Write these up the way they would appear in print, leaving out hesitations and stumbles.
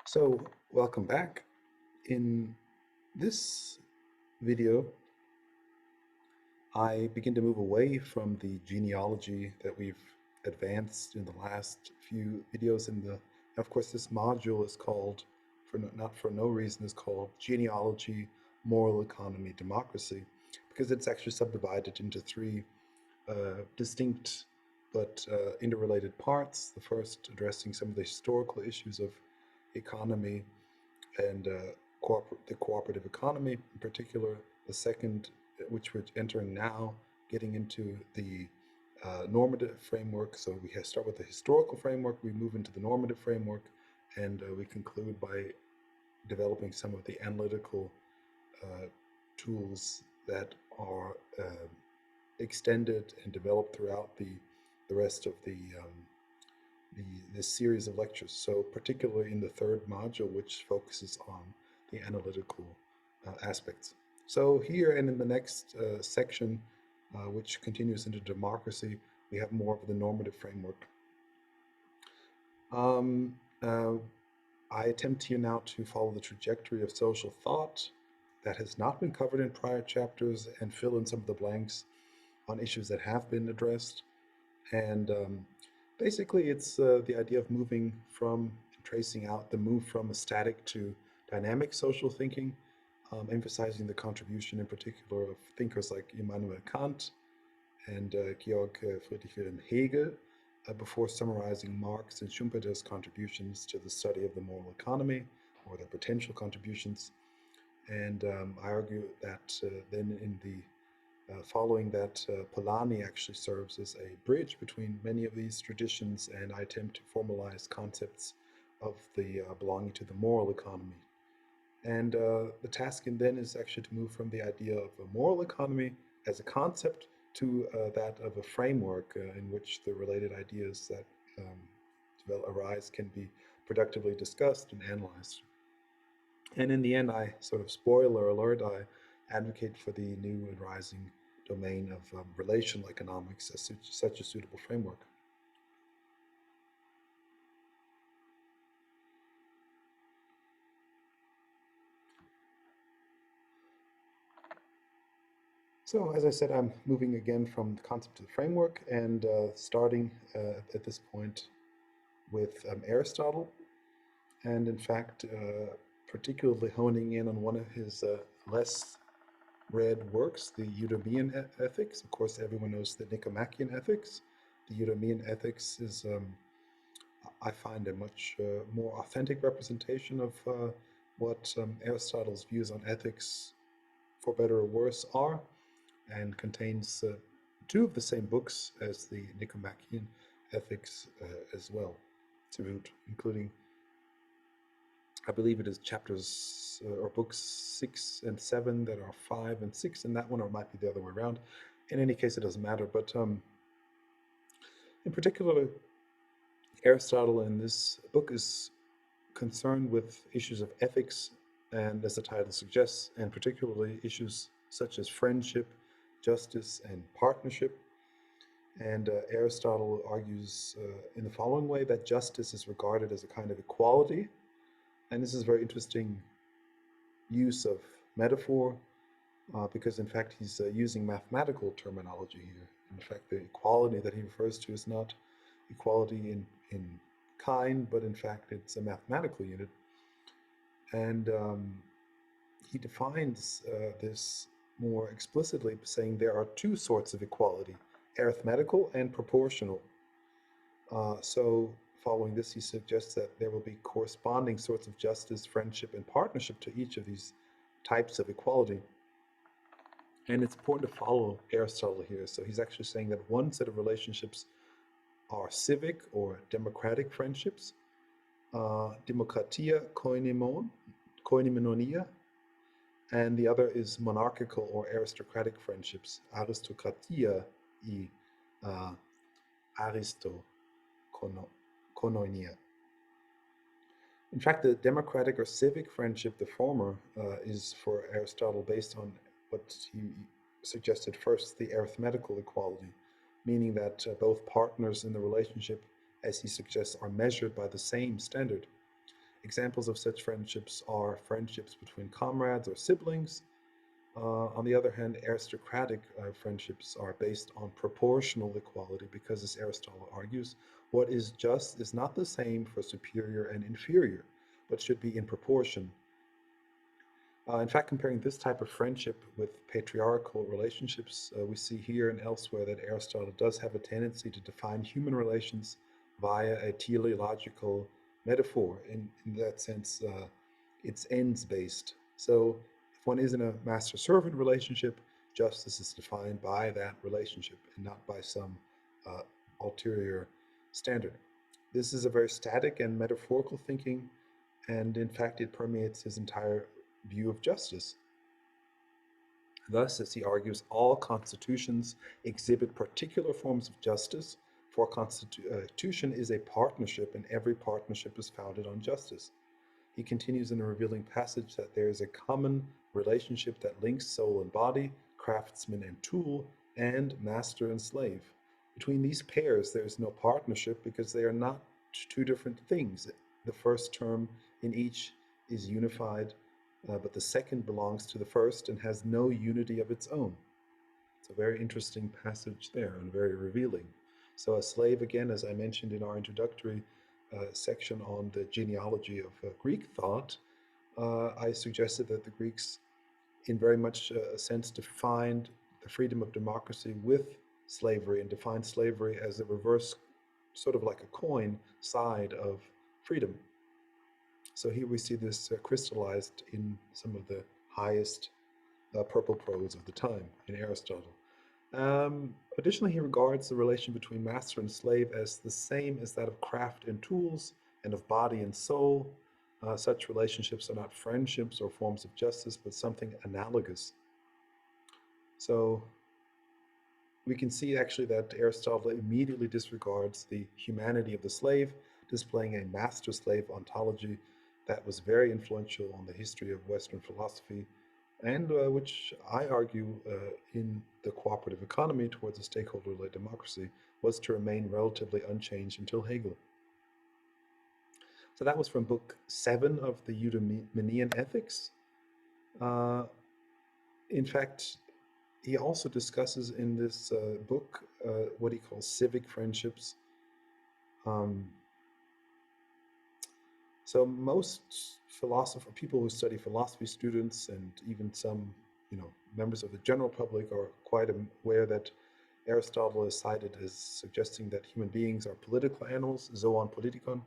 So, welcome back. In this video, I begin to move away from the genealogy that we've advanced in the last few videos. Of course, this module is called, not for no reason, is called Genealogy, Moral Economy, Democracy, because it's actually subdivided into three distinct but interrelated parts. The first addressing some of the historical issues of economy and the cooperative economy in particular. The second, which we're entering now, getting into the normative framework. So we start with the historical framework, we move into the normative framework, and we conclude by developing some of the analytical tools that are extended and developed throughout the rest of this series of lectures. So particularly in the third module, which focuses on the analytical aspects. So here and in the next section, which continues into democracy, we have more of the normative framework. I attempt here now to follow the trajectory of social thought that has not been covered in prior chapters and fill in some of the blanks on issues that have been addressed. And basically, it's the idea of moving from, tracing out the move from a static to dynamic social thinking, emphasizing the contribution in particular of thinkers like Immanuel Kant and Georg Friedrich Wilhelm Hegel, before summarizing Marx and Schumpeter's contributions to the study of the moral economy, or their potential contributions. And I argue that then in the following that, Polanyi actually serves as a bridge between many of these traditions, and I attempt to formalize concepts of the belonging to the moral economy. And the task then is actually to move from the idea of a moral economy as a concept to that of a framework in which the related ideas that arise can be productively discussed and analyzed. And in the end, I sort of, spoiler alert, I advocate for the new and rising domain of relational economics as such a suitable framework. So, as I said, I'm moving again from the concept to the framework and starting at this point with Aristotle, and in fact, particularly honing in on one of his less read works, the Eudaimonean Ethics. Of course, everyone knows the Nicomachean Ethics. The Eudaimonean Ethics is, I find, a much more authentic representation of what Aristotle's views on ethics, for better or worse, are, and contains two of the same books as the Nicomachean Ethics as well, to boot, including, I believe it is chapters or books 6 and 7 that are 5 and 6 in that one, or it might be the other way around. In any case, it doesn't matter. But in particular, Aristotle in this book is concerned with issues of ethics, and as the title suggests, and particularly issues such as friendship, justice, and partnership. And Aristotle argues in the following way, that justice is regarded as a kind of equality. And this is a very interesting use of metaphor, because in fact he's using mathematical terminology here. In fact, the equality that he refers to is not equality in kind, but in fact it's a mathematical unit. And he defines this more explicitly, saying there are two sorts of equality: arithmetical and proportional. So following this, he suggests that there will be corresponding sorts of justice, friendship, and partnership to each of these types of equality. And it's important to follow Aristotle here. So he's actually saying that one set of relationships are civic or democratic friendships, demokratia koinomonia, and the other is monarchical or aristocratic friendships, aristokratia I aristokononia. In fact, the democratic or civic friendship, the former, is for Aristotle based on what he suggested first, the arithmetical equality, meaning that both partners in the relationship, as he suggests, are measured by the same standard. Examples of such friendships are friendships between comrades or siblings. On the other hand, aristocratic friendships are based on proportional equality because, as Aristotle argues, what is just is not the same for superior and inferior, but should be in proportion. In fact, comparing this type of friendship with patriarchal relationships, we see here and elsewhere that Aristotle does have a tendency to define human relations via a teleological metaphor. In that sense, it's ends based. So, if one is in a master servant relationship, justice is defined by that relationship and not by some uh, ulterior standard. This is a very static and metaphorical thinking, and in fact, it permeates his entire view of justice. Thus, as he argues, all constitutions exhibit particular forms of justice, for a constitution is a partnership, and every partnership is founded on justice. He continues in a revealing passage that there is a common relationship that links soul and body, craftsman and tool, and master and slave. Between these pairs, there is no partnership because they are not two different things. The first term in each is unified, but the second belongs to the first and has no unity of its own. It's a very interesting passage there and very revealing. So, a slave, again, as I mentioned in our introductory section on the genealogy of Greek thought, I suggested that the Greeks, in very much a sense, defined the freedom of democracy with slavery and defined slavery as the reverse, sort of like a coin, side of freedom. So here we see this crystallized in some of the highest purple prose of the time in Aristotle. Additionally, he regards the relation between master and slave as the same as that of craft and tools and of body and soul. Such relationships are not friendships or forms of justice, but something analogous. So we can see actually that Aristotle immediately disregards the humanity of the slave, displaying a master slave ontology that was very influential on the history of Western philosophy, and which I argue in the cooperative economy towards a stakeholder led democracy was to remain relatively unchanged until Hegel. So that was from book 7 of the Eudemonian Ethics. Uh, in fact, he also discusses in this book what he calls civic friendships. Um, so most people who study philosophy, students, and even some, members of the general public are quite aware that Aristotle is cited as suggesting that human beings are political animals, zoon politikon.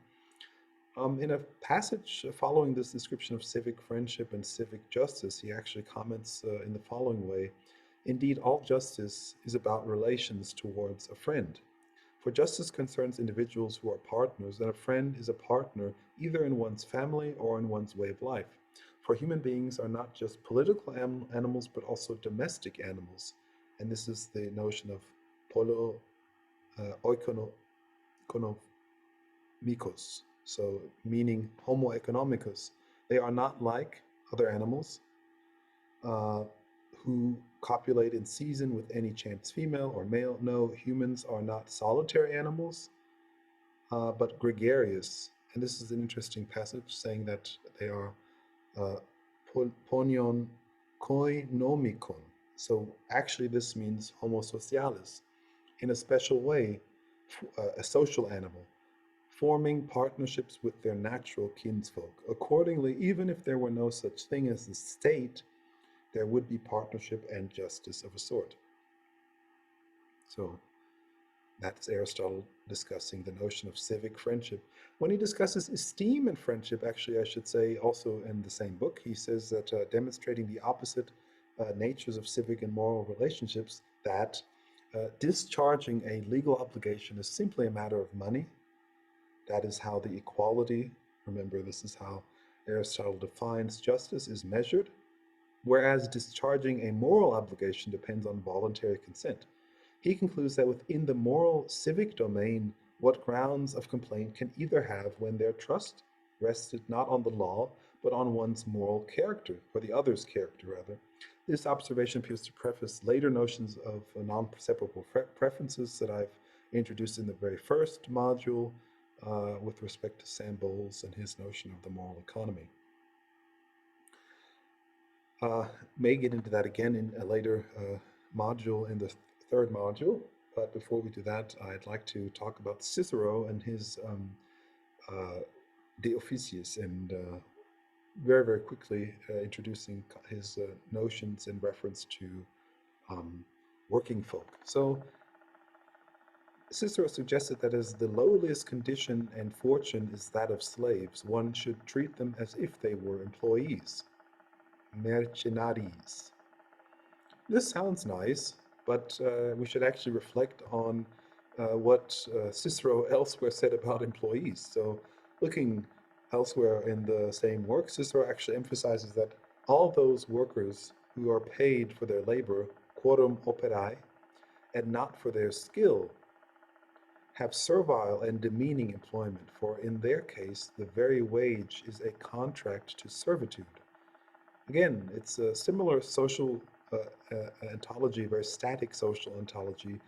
In a passage following this description of civic friendship and civic justice, he actually comments in the following way: indeed, all justice is about relations towards a friend. For justice concerns individuals who are partners, and a friend is a partner either in one's family or in one's way of life. For human beings are not just political animals, but also domestic animals. And this is the notion of polo oikonomikos, so meaning homo economicus. They are not like other animals uh, who copulate in season with any chance female or male. No, humans are not solitary animals, but gregarious. And this is an interesting passage saying that they are uh, ponion koinomikon. So actually, this means homo socialis, in a special way, a social animal, forming partnerships with their natural kinsfolk. Accordingly, even if there were no such thing as the state, there would be partnership and justice of a sort. So that's Aristotle discussing the notion of civic friendship. When he discusses esteem and friendship, actually, I should say, also in the same book, he says that demonstrating the opposite natures of civic and moral relationships, that discharging a legal obligation is simply a matter of money. That is how the equality, remember, this is how Aristotle defines justice, is measured, whereas discharging a moral obligation depends on voluntary consent. He concludes that within the moral civic domain, what grounds of complaint can either have when their trust rested not on the law, but on one's moral character, or the other's character, rather. This observation appears to preface later notions of non-separable preferences that I've introduced in the very first module, with respect to Sam Bowles and his notion of the moral economy. Uh, may get into that again in a later module, in the third module. But before we do that, I'd like to talk about Cicero and his uh, De Officiis, and very, very quickly introducing his notions in reference to um, working folk. So Cicero suggested that as the lowliest condition and fortune is that of slaves, one should treat them as if they were employees, mercenaries. This sounds nice, but we should actually reflect on what Cicero elsewhere said about employees. So, looking elsewhere in the same work, Cicero actually emphasizes that all those workers who are paid for their labor, quorum operae, and not for their skill, have servile and demeaning employment, for in their case the very wage is a contract to servitude. Again, it's a similar social ontology, very static social ontology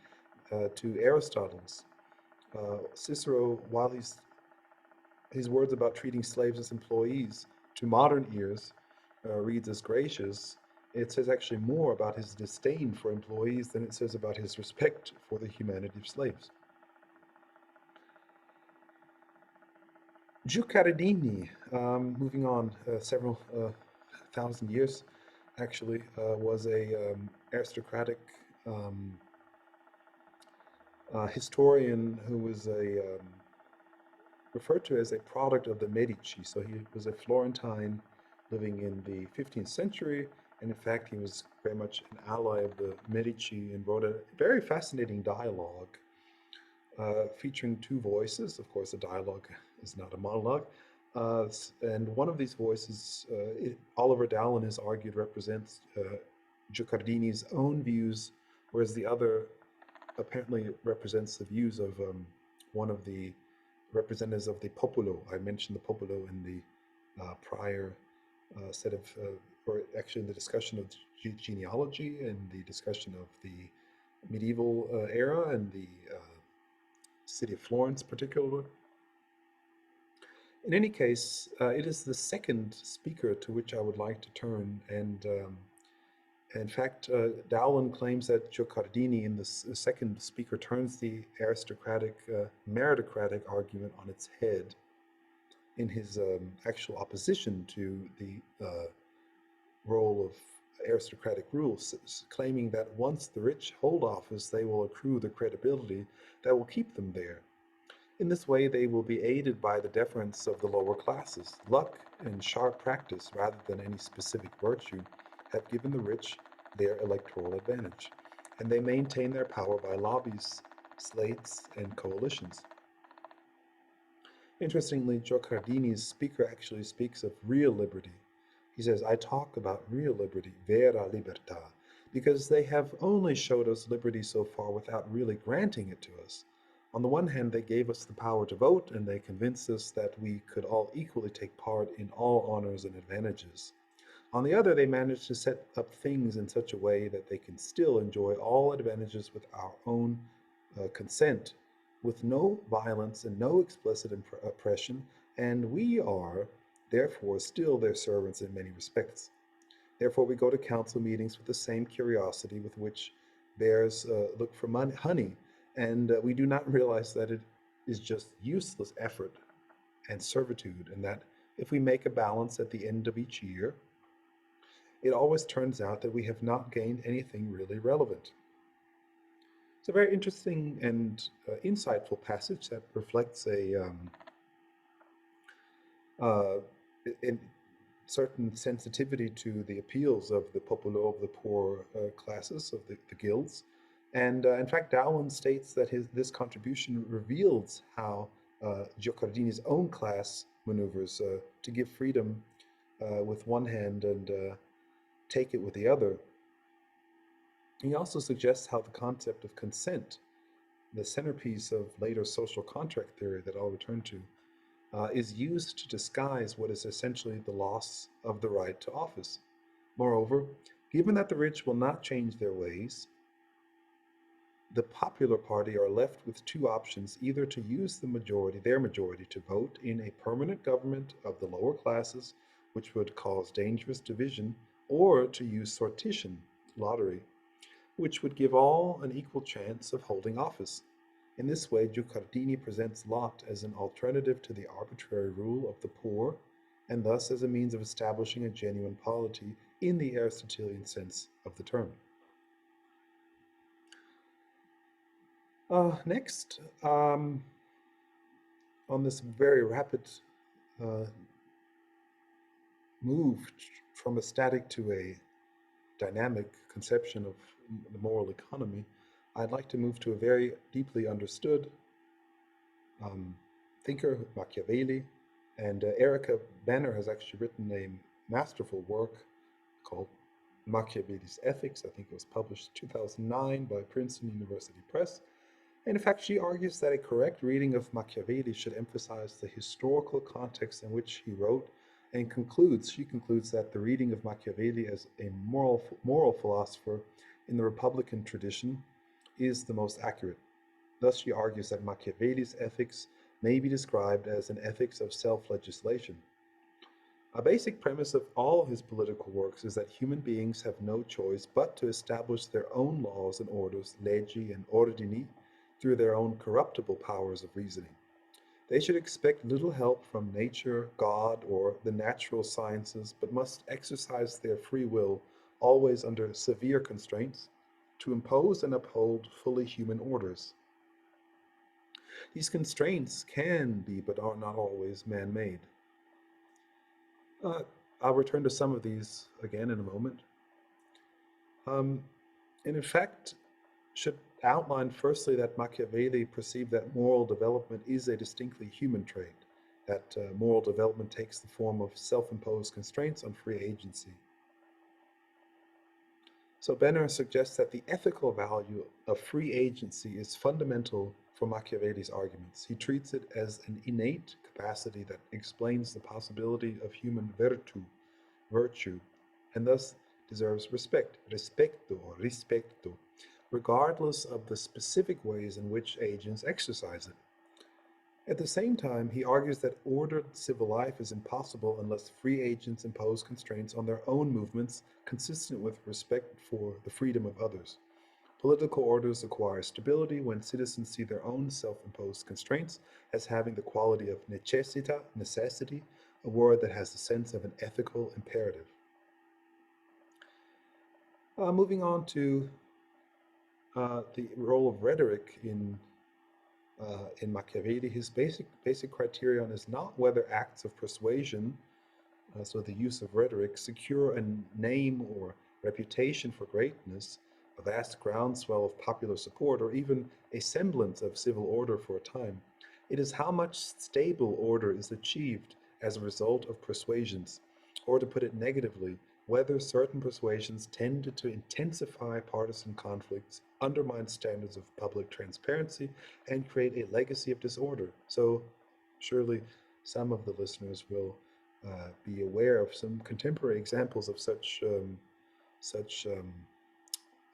to Aristotle's. Cicero, while his words about treating slaves as employees to modern ears reads as gracious, it says actually more about his disdain for employees than it says about his respect for the humanity of slaves. Guicciardini, moving on several thousand years, actually, was a aristocratic um, historian who was referred to as a product of the Medici. So he was a Florentine living in the 15th century, and in fact, he was very much an ally of the Medici and wrote a very fascinating dialogue featuring two voices. Of course, a dialogue is not a monologue. And one of these voices, Oliver Dowling has argued, represents Guicciardini's own views, whereas the other apparently represents the views of one of the representatives of the Popolo. I mentioned the Popolo in the prior set of, or actually in the discussion of genealogy and the discussion of the medieval era and the city of Florence, particularly. In any case, it is the second speaker to which I would like to turn, and in fact, Dowling claims that Guicciardini, in the second speaker, turns the aristocratic, meritocratic argument on its head in his actual opposition to the role of aristocratic rule, claiming that once the rich hold office, they will accrue the credibility that will keep them there. In this way, they will be aided by the deference of the lower classes. Luck and sharp practice, rather than any specific virtue, have given the rich their electoral advantage, and they maintain their power by lobbies, slates, and coalitions. Interestingly, Guicciardini's speaker actually speaks of real liberty. He says, I talk about real liberty, vera libertà, because they have only showed us liberty so far without really granting it to us. On the one hand, they gave us the power to vote, and they convinced us that we could all equally take part in all honors and advantages. On the other, they managed to set up things in such a way that they can still enjoy all advantages with our own consent, with no violence and no explicit oppression, and we are, therefore, still their servants in many respects. Therefore, we go to council meetings with the same curiosity with which bears look for honey, and we do not realize that it is just useless effort and servitude, and that if we make a balance at the end of each year, it always turns out that we have not gained anything really relevant. It's a very interesting and insightful passage that reflects a uh, in certain sensitivity to the appeals of the popolo, of the poor classes, of the guilds. And in fact, Dowling states that this contribution reveals how Guicciardini's own class maneuvers to give freedom with one hand and take it with the other. He also suggests how the concept of consent, the centerpiece of later social contract theory that I'll return to, is used to disguise what is essentially the loss of the right to office. Moreover, given that the rich will not change their ways, the popular party are left with two options: either to use their majority to vote in a permanent government of the lower classes, which would cause dangerous division, or to use sortition, lottery, which would give all an equal chance of holding office. In this way, Giucardini presents lot as an alternative to the arbitrary rule of the poor, and thus as a means of establishing a genuine polity in the Aristotelian sense of the term. Next, on this very rapid uh, move from a static to a dynamic conception of the moral economy, I'd like to move to a very deeply understood um, thinker, Machiavelli. And Erica Banner has actually written a masterful work called Machiavelli's Ethics. I think it was published 2009 by Princeton University Press. And in fact, she argues that a correct reading of Machiavelli should emphasize the historical context in which he wrote, and she concludes that the reading of Machiavelli as a moral philosopher in the Republican tradition is the most accurate. Thus, she argues that Machiavelli's ethics may be described as an ethics of self-legislation. A basic premise of all his political works is that human beings have no choice but to establish their own laws and orders, leggi and ordini, through their own corruptible powers of reasoning. They should expect little help from nature, God, or the natural sciences, but must exercise their free will, always under severe constraints, to impose and uphold fully human orders. These constraints can be, but are not always, man-made. Uh, I'll return to some of these again in a moment. Um, and in fact, should outline firstly that Machiavelli perceived that moral development is a distinctly human trait, that moral development takes the form of self-imposed constraints on free agency. So Benner suggests that the ethical value of free agency is fundamental for Machiavelli's arguments. He treats it as an innate capacity that explains the possibility of human virtue, and thus deserves respect, respecto or rispetto, regardless of the specific ways in which agents exercise it. At the same time, he argues that ordered civil life is impossible unless free agents impose constraints on their own movements consistent with respect for the freedom of others. Political orders acquire stability when citizens see their own self-imposed constraints as having the quality of necessity, a word that has the sense of an ethical imperative. Moving on to the role of rhetoric in Machiavelli, his basic criterion is not whether acts of persuasion, so the use of rhetoric, secure a name or reputation for greatness, a vast groundswell of popular support, or even a semblance of civil order for a time. It is how much stable order is achieved as a result of persuasions, or to put it negatively, whether certain persuasions tended to intensify partisan conflicts, undermine standards of public transparency, and create a legacy of disorder. So, surely some of the listeners will be aware of some contemporary examples of such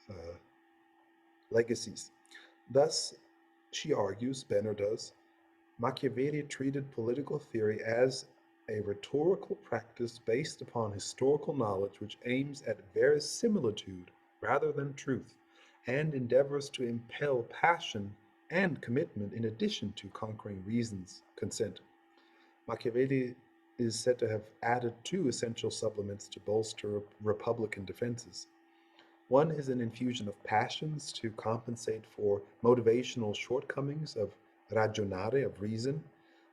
uh, legacies. Thus, she argues, Benner does, Machiavelli treated political theory as a rhetorical practice based upon historical knowledge which aims at verisimilitude rather than truth, and endeavors to impel passion and commitment in addition to conquering reason's consent. Machiavelli is said to have added two essential supplements to bolster Republican defenses. One is an infusion of passions to compensate for motivational shortcomings of ragionare, of reason.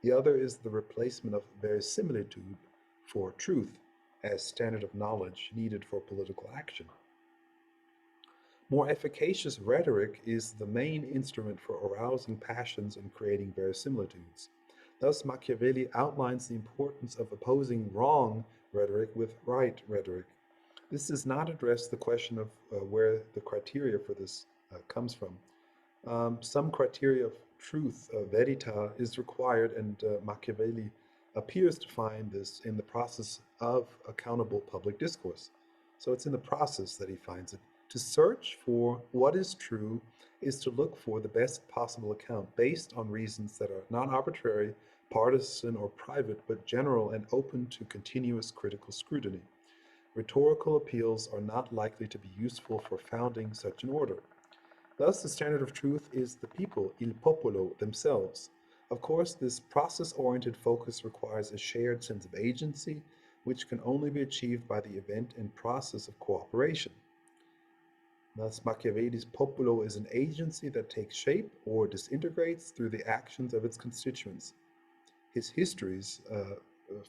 The other is the replacement of verisimilitude for truth as standard of knowledge needed for political action. More efficacious rhetoric is the main instrument for arousing passions and creating verisimilitudes. Thus, Machiavelli outlines the importance of opposing wrong rhetoric with right rhetoric. This does not address the question of where the criteria for this comes from. Some criteria of truth, verita, is required, and Machiavelli appears to find this in the process of accountable public discourse. So it's in the process that he finds it, To search for what is true is to look for the best possible account based on reasons that are not arbitrary, partisan, or private, but general and open to continuous critical scrutiny. Rhetorical appeals are not likely to be useful for founding such an order. Thus, the standard of truth is the people, il popolo, themselves. Of course, this process-oriented focus requires a shared sense of agency, which can only be achieved by the event and process of cooperation. Thus, Machiavelli's popolo is an agency that takes shape or disintegrates through the actions of its constituents. His histories, a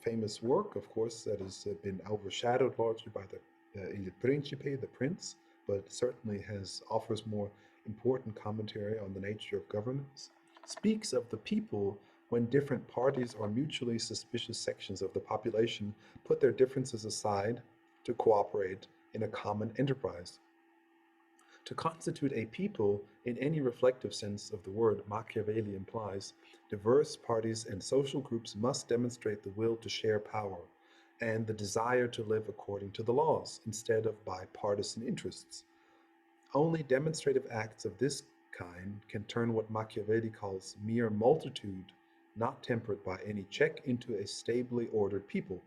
famous work, of course, that has been overshadowed largely by the Il Principe, the Prince, but certainly offers more important commentary on the nature of governance, speaks of the people when different parties or mutually suspicious sections of the population put their differences aside to cooperate in a common enterprise. To constitute a people, in any reflective sense of the word, Machiavelli implies, diverse parties and social groups must demonstrate the will to share power and the desire to live according to the laws instead of by partisan interests. Only demonstrative acts of this kind can turn what Machiavelli calls mere multitude, not tempered by any check, into a stably ordered people.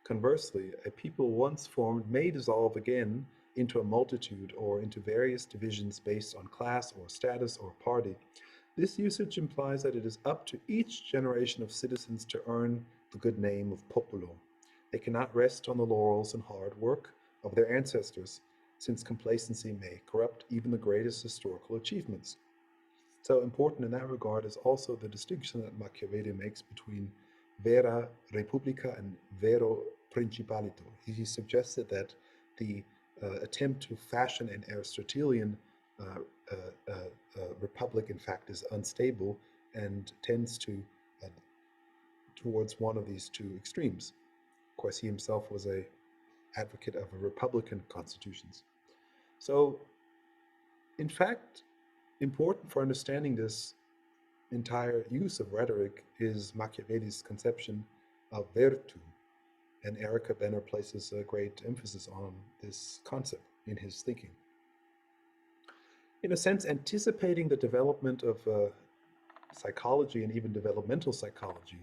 Conversely, a people once formed may dissolve again into a multitude or into various divisions based on class or status or party. This usage implies that it is up to each generation of citizens to earn the good name of populo. They cannot rest on the laurels and hard work of their ancestors, since complacency may corrupt even the greatest historical achievements. So important in that regard is also the distinction that Machiavelli makes between vera republica and vero principalito. He suggested that the attempt to fashion an Aristotelian uh, republic, in fact, is unstable and tends to towards one of these two extremes. Of course, he himself was a advocate of a republican constitutions. So, in fact, important for understanding this entire use of rhetoric is Machiavelli's conception of virtu, and Erica Benner places a great emphasis on this concept in his thinking. In a sense, anticipating the development of psychology and even developmental psychology,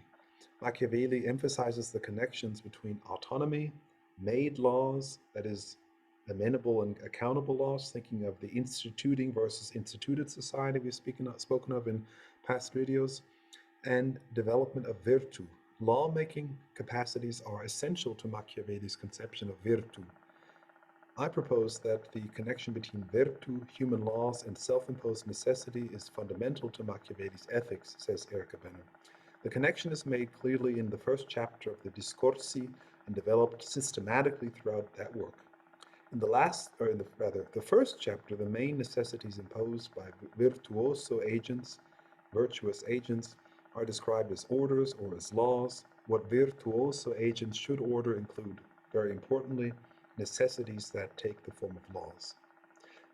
Machiavelli emphasizes the connections between autonomy, made laws, that is, amenable and accountable laws, thinking of the instituting versus instituted society we've spoken of in past videos, and development of virtu. Lawmaking capacities are essential to Machiavelli's conception of virtu. I propose that the connection between virtu, human laws, and self-imposed necessity is fundamental to Machiavelli's ethics, says Erika Benner. The connection is made clearly in the first chapter of the Discorsi and developed systematically throughout that work. In the last, or in the rather, the first chapter, the main necessities imposed by virtuoso agents, virtuous agents, are described as orders or as laws. What virtuoso agents should order include, very importantly, necessities that take the form of laws.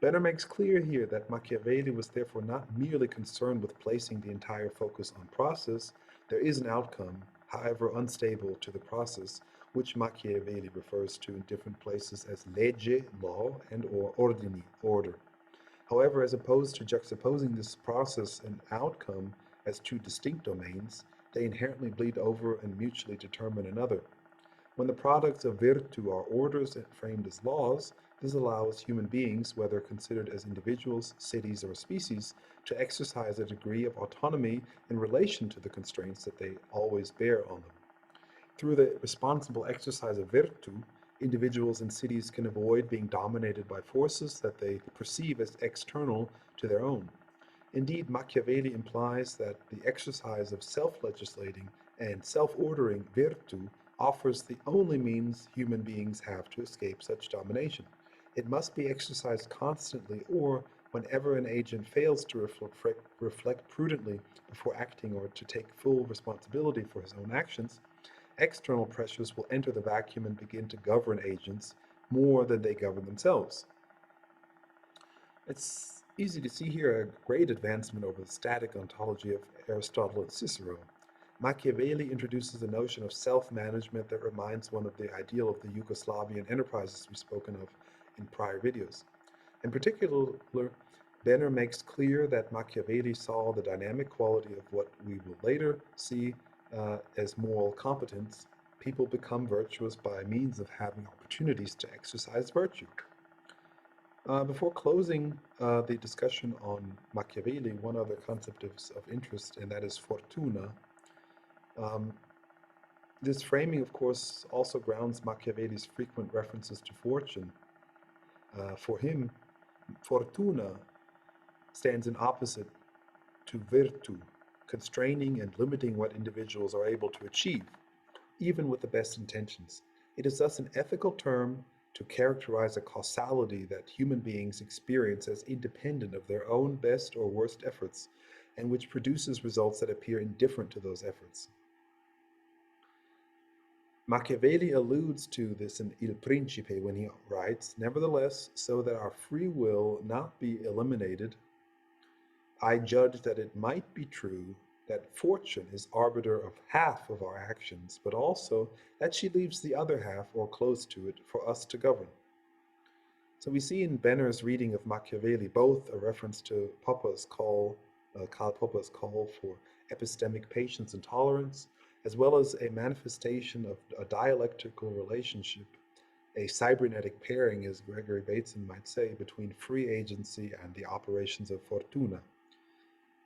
Benner makes clear here that Machiavelli was therefore not merely concerned with placing the entire focus on process. There is an outcome, however unstable, to the process, which Machiavelli refers to in different places as legge, law, and or ordini, order. However, as opposed to juxtaposing this process and outcome as two distinct domains, they inherently bleed over and mutually determine another. When the products of virtu are orders framed as laws, this allows human beings, whether considered as individuals, cities, or species, to exercise a degree of autonomy in relation to the constraints that they always bear on them. Through the responsible exercise of virtu, individuals and cities can avoid being dominated by forces that they perceive as external to their own. Indeed, Machiavelli implies that the exercise of self-legislating and self-ordering virtu offers the only means human beings have to escape such domination. It must be exercised constantly, or whenever an agent fails to reflect prudently before acting or to take full responsibility for his own actions, external pressures will enter the vacuum and begin to govern agents more than they govern themselves. It's easy to see here a great advancement over the static ontology of Aristotle and Cicero. Machiavelli introduces the notion of self-management that reminds one of the ideal of the Yugoslavian enterprises we've spoken of in prior videos. In particular, Benner makes clear that Machiavelli saw the dynamic quality of what we will later see as moral competence. People become virtuous by means of having opportunities to exercise virtue. Before closing the discussion on Machiavelli, one other concept is of interest, and that is fortuna. Um, this framing, of course, also grounds Machiavelli's frequent references to fortune. For him, fortuna stands in opposite to virtu, constraining and limiting what individuals are able to achieve, even with the best intentions. It is thus an ethical term to characterize a causality that human beings experience as independent of their own best or worst efforts, and which produces results that appear indifferent to those efforts. Machiavelli alludes to this in Il Principe when he writes, nevertheless, so that our free will not be eliminated, I judge that it might be true that fortune is arbiter of half of our actions, but also that she leaves the other half, or close to it, for us to govern. So we see in Benner's reading of Machiavelli both a reference to Karl Popper's call for epistemic patience and tolerance, as well as a manifestation of a dialectical relationship, a cybernetic pairing, as Gregory Bateson might say, between free agency and the operations of fortuna.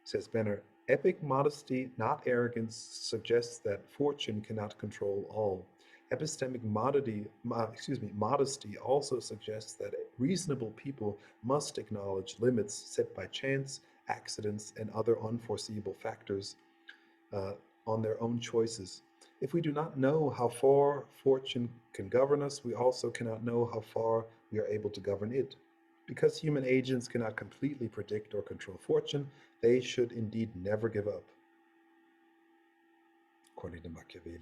Says Benner, epic modesty, not arrogance, suggests that fortune cannot control all. Epistemic modesty also suggests that reasonable people must acknowledge limits set by chance, accidents, and other unforeseeable factors uh, on their own choices. If we do not know how far fortune can govern us, we also cannot know how far we are able to govern it. Because human agents cannot completely predict or control fortune, they should indeed never give up, according to Machiavelli.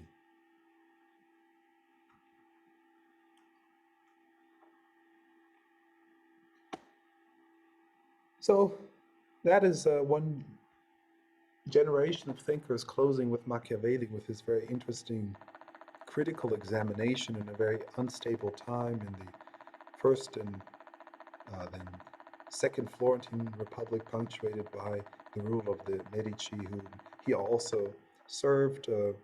So that is one generation of thinkers closing with Machiavelli with his very interesting critical examination in a very unstable time in the first and then Second Florentine Republic, punctuated by the rule of the Medici, who he also served to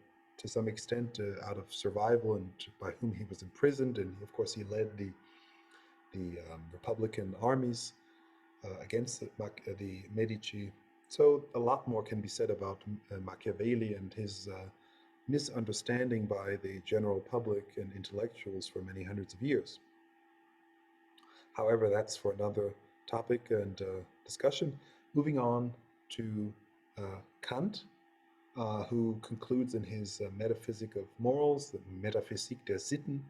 some extent out of survival, and by whom he was imprisoned. And of course, he led the Republican armies against the Medici. So a lot more can be said about Machiavelli and his misunderstanding by the general public and intellectuals for many hundreds of years. However, that's for another topic and discussion. Moving on to Kant, who concludes in his Metaphysic of Morals, the Metaphysik der Sitten,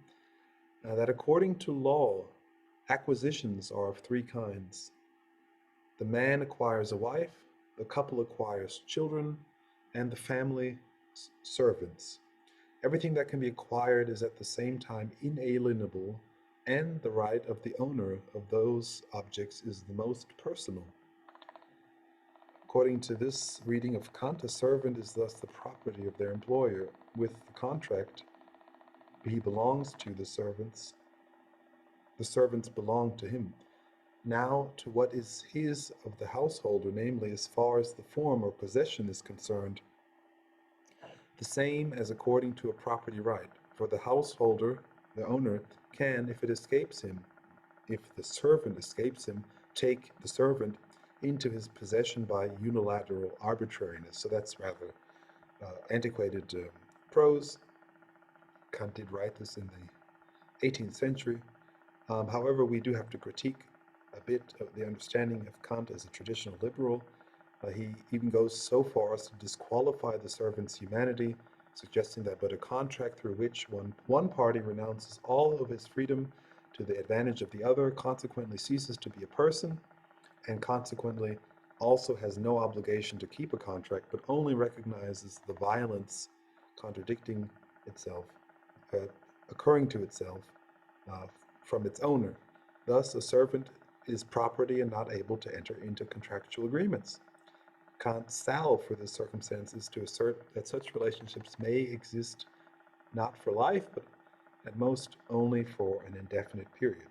that according to law, acquisitions are of three kinds. The man acquires a wife, the couple acquires children, and the family servants. Everything that can be acquired is at the same time inalienable, and the right of the owner of those objects is the most personal. According to this reading of Kant, a servant is thus the property of their employer. With the contract, he belongs to the servants belong to him. Now, to what is his of the householder, namely, as far as the form or possession is concerned, the same as according to a property right. For the householder, the owner, can, if it escapes him, if the servant escapes him, take the servant into his possession by unilateral arbitrariness. So that's rather antiquated prose. Kant did write this in the 18th century. However, we do have to critique a bit of the understanding of Kant as a traditional liberal. He even goes so far as to disqualify the servant's humanity, suggesting that but a contract through which one party renounces all of his freedom to the advantage of the other consequently ceases to be a person, and consequently also has no obligation to keep a contract, but only recognizes the violence contradicting itself, uh, occurring to itself uh, from its owner. Thus, a servant is property and not able to enter into contractual agreements. Kant's salve for this circumstance is to assert that such relationships may exist not for life, but at most only for an indefinite period.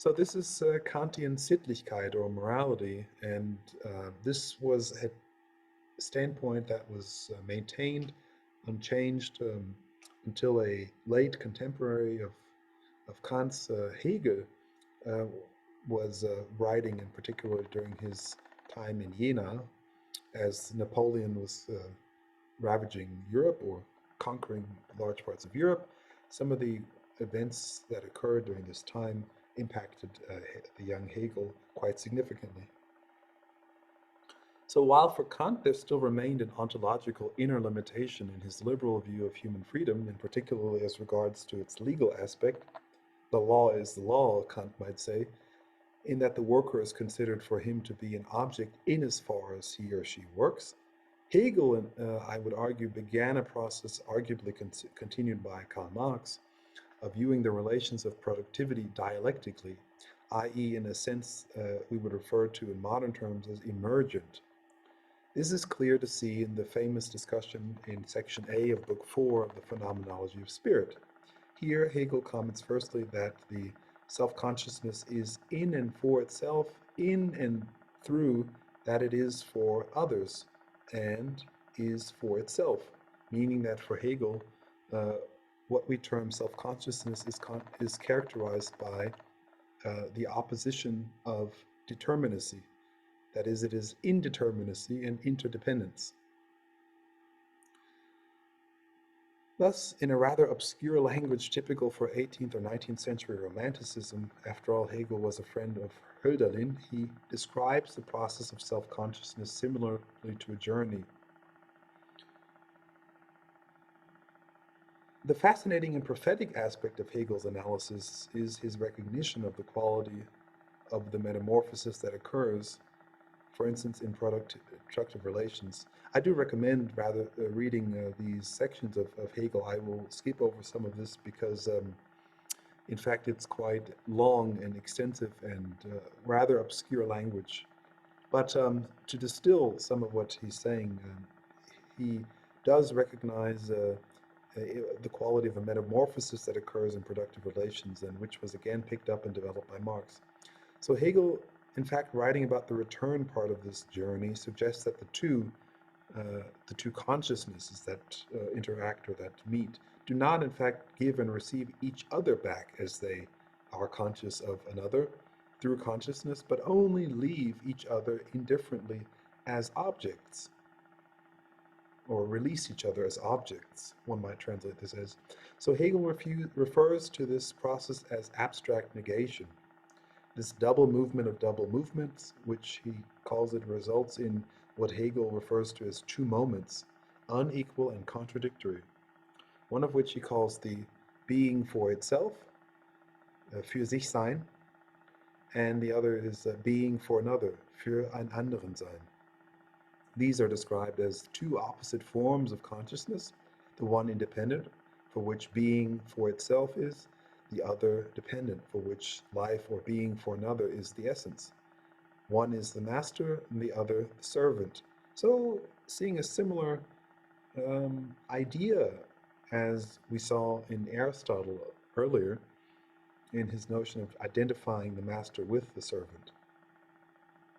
So this is Kantian Sittlichkeit or morality, and this was a standpoint that was maintained unchanged until a late contemporary of Kant's, Hegel, uh, was writing, in particular during his time in Jena, as Napoleon was ravaging Europe or conquering large parts of Europe. Some of the events that occurred during this time impacted the young Hegel quite significantly. So while for Kant there still remained an ontological inner limitation in his liberal view of human freedom, and particularly as regards to its legal aspect, the law is the law, Kant might say, in that the worker is considered for him to be an object in as far as he or she works. Hegel, I would argue, began a process arguably continued by Karl Marx of viewing the relations of productivity dialectically, i.e., in a sense we would refer to in modern terms as emergent. This is clear to see in the famous discussion in section A of Book 4 of the Phenomenology of Spirit. Here, Hegel comments firstly that the self-consciousness is in and for itself, in and through that it is for others, and is for itself, meaning that for Hegel, uh, what we term self-consciousness is characterized by the opposition of determinacy. That is, it is indeterminacy and interdependence. Thus, in a rather obscure language typical for 18th or 19th century Romanticism, after all, Hegel was a friend of Hölderlin, he describes the process of self-consciousness similarly to a journey. The fascinating and prophetic aspect of Hegel's analysis is his recognition of the quality of the metamorphosis that occurs, for instance, in productive relations. I do recommend rather reading these sections of Hegel. I will skip over some of this because, in fact, it's quite long and extensive and rather obscure language. But to distill some of what he's saying, he does recognize the quality of a metamorphosis that occurs in productive relations, and which was again picked up and developed by Marx. So Hegel, in fact, writing about the return part of this journey, suggests that the two consciousnesses that interact or that meet do not, in fact, give and receive each other back as they are conscious of another through consciousness, but only leave each other indifferently as objects, or release each other as objects, one might translate this as. So Hegel refers to this process as abstract negation. This double movement of double movements, which he calls it, results in what Hegel refers to as two moments, unequal and contradictory, one of which he calls the being for itself, für sich sein, and the other is being for another, für ein anderen sein. These are described as two opposite forms of consciousness, the one independent, for which being for itself is, the other dependent, for which life or being for another is the essence. One is the master and the other the servant. So, seeing a similar idea as we saw in Aristotle earlier in his notion of identifying the master with the servant.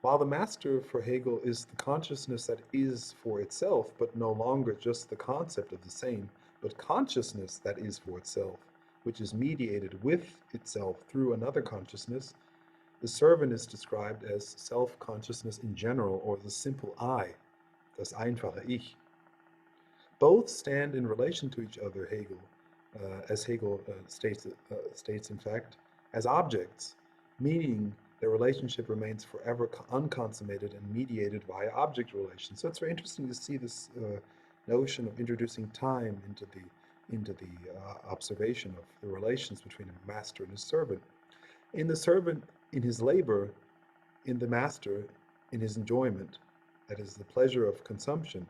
While the master for Hegel is the consciousness that is for itself, but no longer just the concept of the same, but consciousness that is for itself, which is mediated with itself through another consciousness, the servant is described as self-consciousness in general, or the simple I, das einfache Ich. Both stand in relation to each other, as Hegel states, in fact, as objects, meaning their relationship remains forever unconsummated and mediated via object relations. So it's very interesting to see this notion of introducing time into the observation of the relations between a master and his servant. In the servant, in his labor, in the master, in his enjoyment, that is the pleasure of consumption.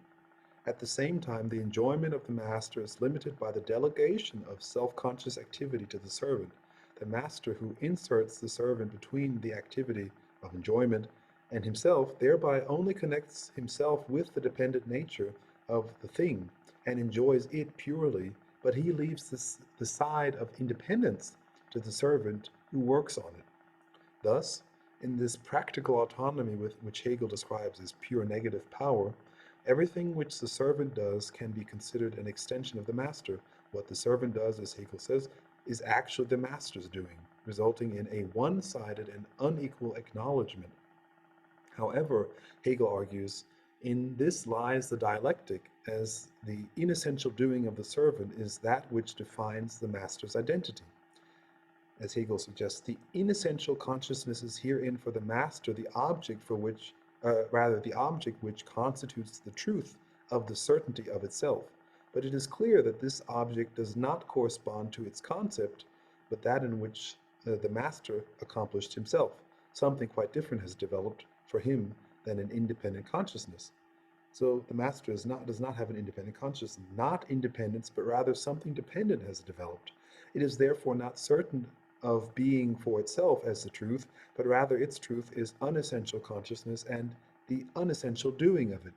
At the same time, the enjoyment of the master is limited by the delegation of self-conscious activity to the servant. The master who inserts the servant between the activity of enjoyment and himself thereby only connects himself with the dependent nature of the thing and enjoys it purely, but he leaves the side of independence to the servant who works on it. Thus, in this practical autonomy which Hegel describes as pure negative power, everything which the servant does can be considered an extension of the master. What the servant does, as Hegel says, is actually the master's doing, resulting in a one-sided and unequal acknowledgement. However, Hegel argues, in this lies the dialectic, as the inessential doing of the servant is that which defines the master's identity. As Hegel suggests, the inessential consciousness is herein for the master the object for which, rather, the object which constitutes the truth of the certainty of itself. But it is clear that this object does not correspond to its concept, but that in which the master accomplished himself. Something quite different has developed for him than an independent consciousness. So the master does not have an independent consciousness, not independence, but rather something dependent has developed. It is therefore not certain of being for itself as the truth, but rather its truth is unessential consciousness and the unessential doing of it.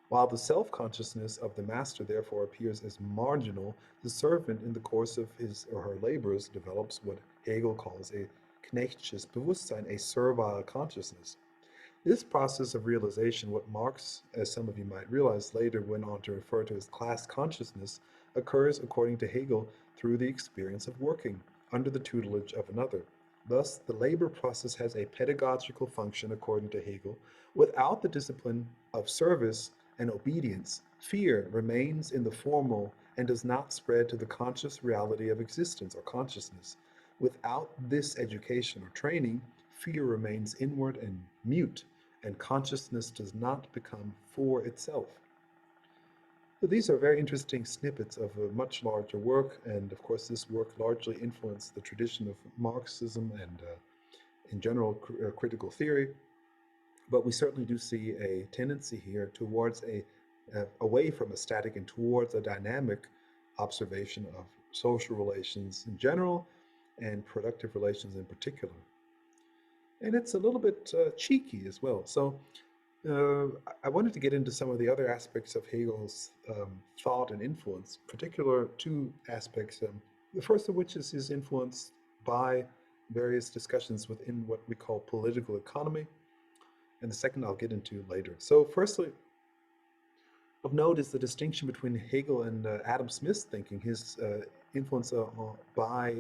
While the self-consciousness of the master therefore appears as marginal, the servant in the course of his or her labors develops what Hegel calls a knechtsches Bewusstsein, a servile consciousness. This process of realization, what Marx, as some of you might realize, later went on to refer to as class consciousness, occurs, according to Hegel, through the experience of working under the tutelage of another. Thus, the labor process has a pedagogical function, according to Hegel. Without the discipline of service and obedience, fear remains in the formal and does not spread to the conscious reality of existence or consciousness. Without this education or training, fear remains inward and mute, and consciousness does not become for itself. So these are very interesting snippets of a much larger work, and of course this work largely influenced the tradition of Marxism and in general critical theory, but we certainly do see a tendency here towards away from a static and towards a dynamic observation of social relations in general and productive relations in particular. And it's a little bit cheeky as well. So I wanted to get into some of the other aspects of Hegel's thought and influence, particular two aspects. The first of which is his influence by various discussions within what we call political economy, and the second I'll get into later. So firstly, of note is the distinction between Hegel and Adam Smith's thinking, his influence by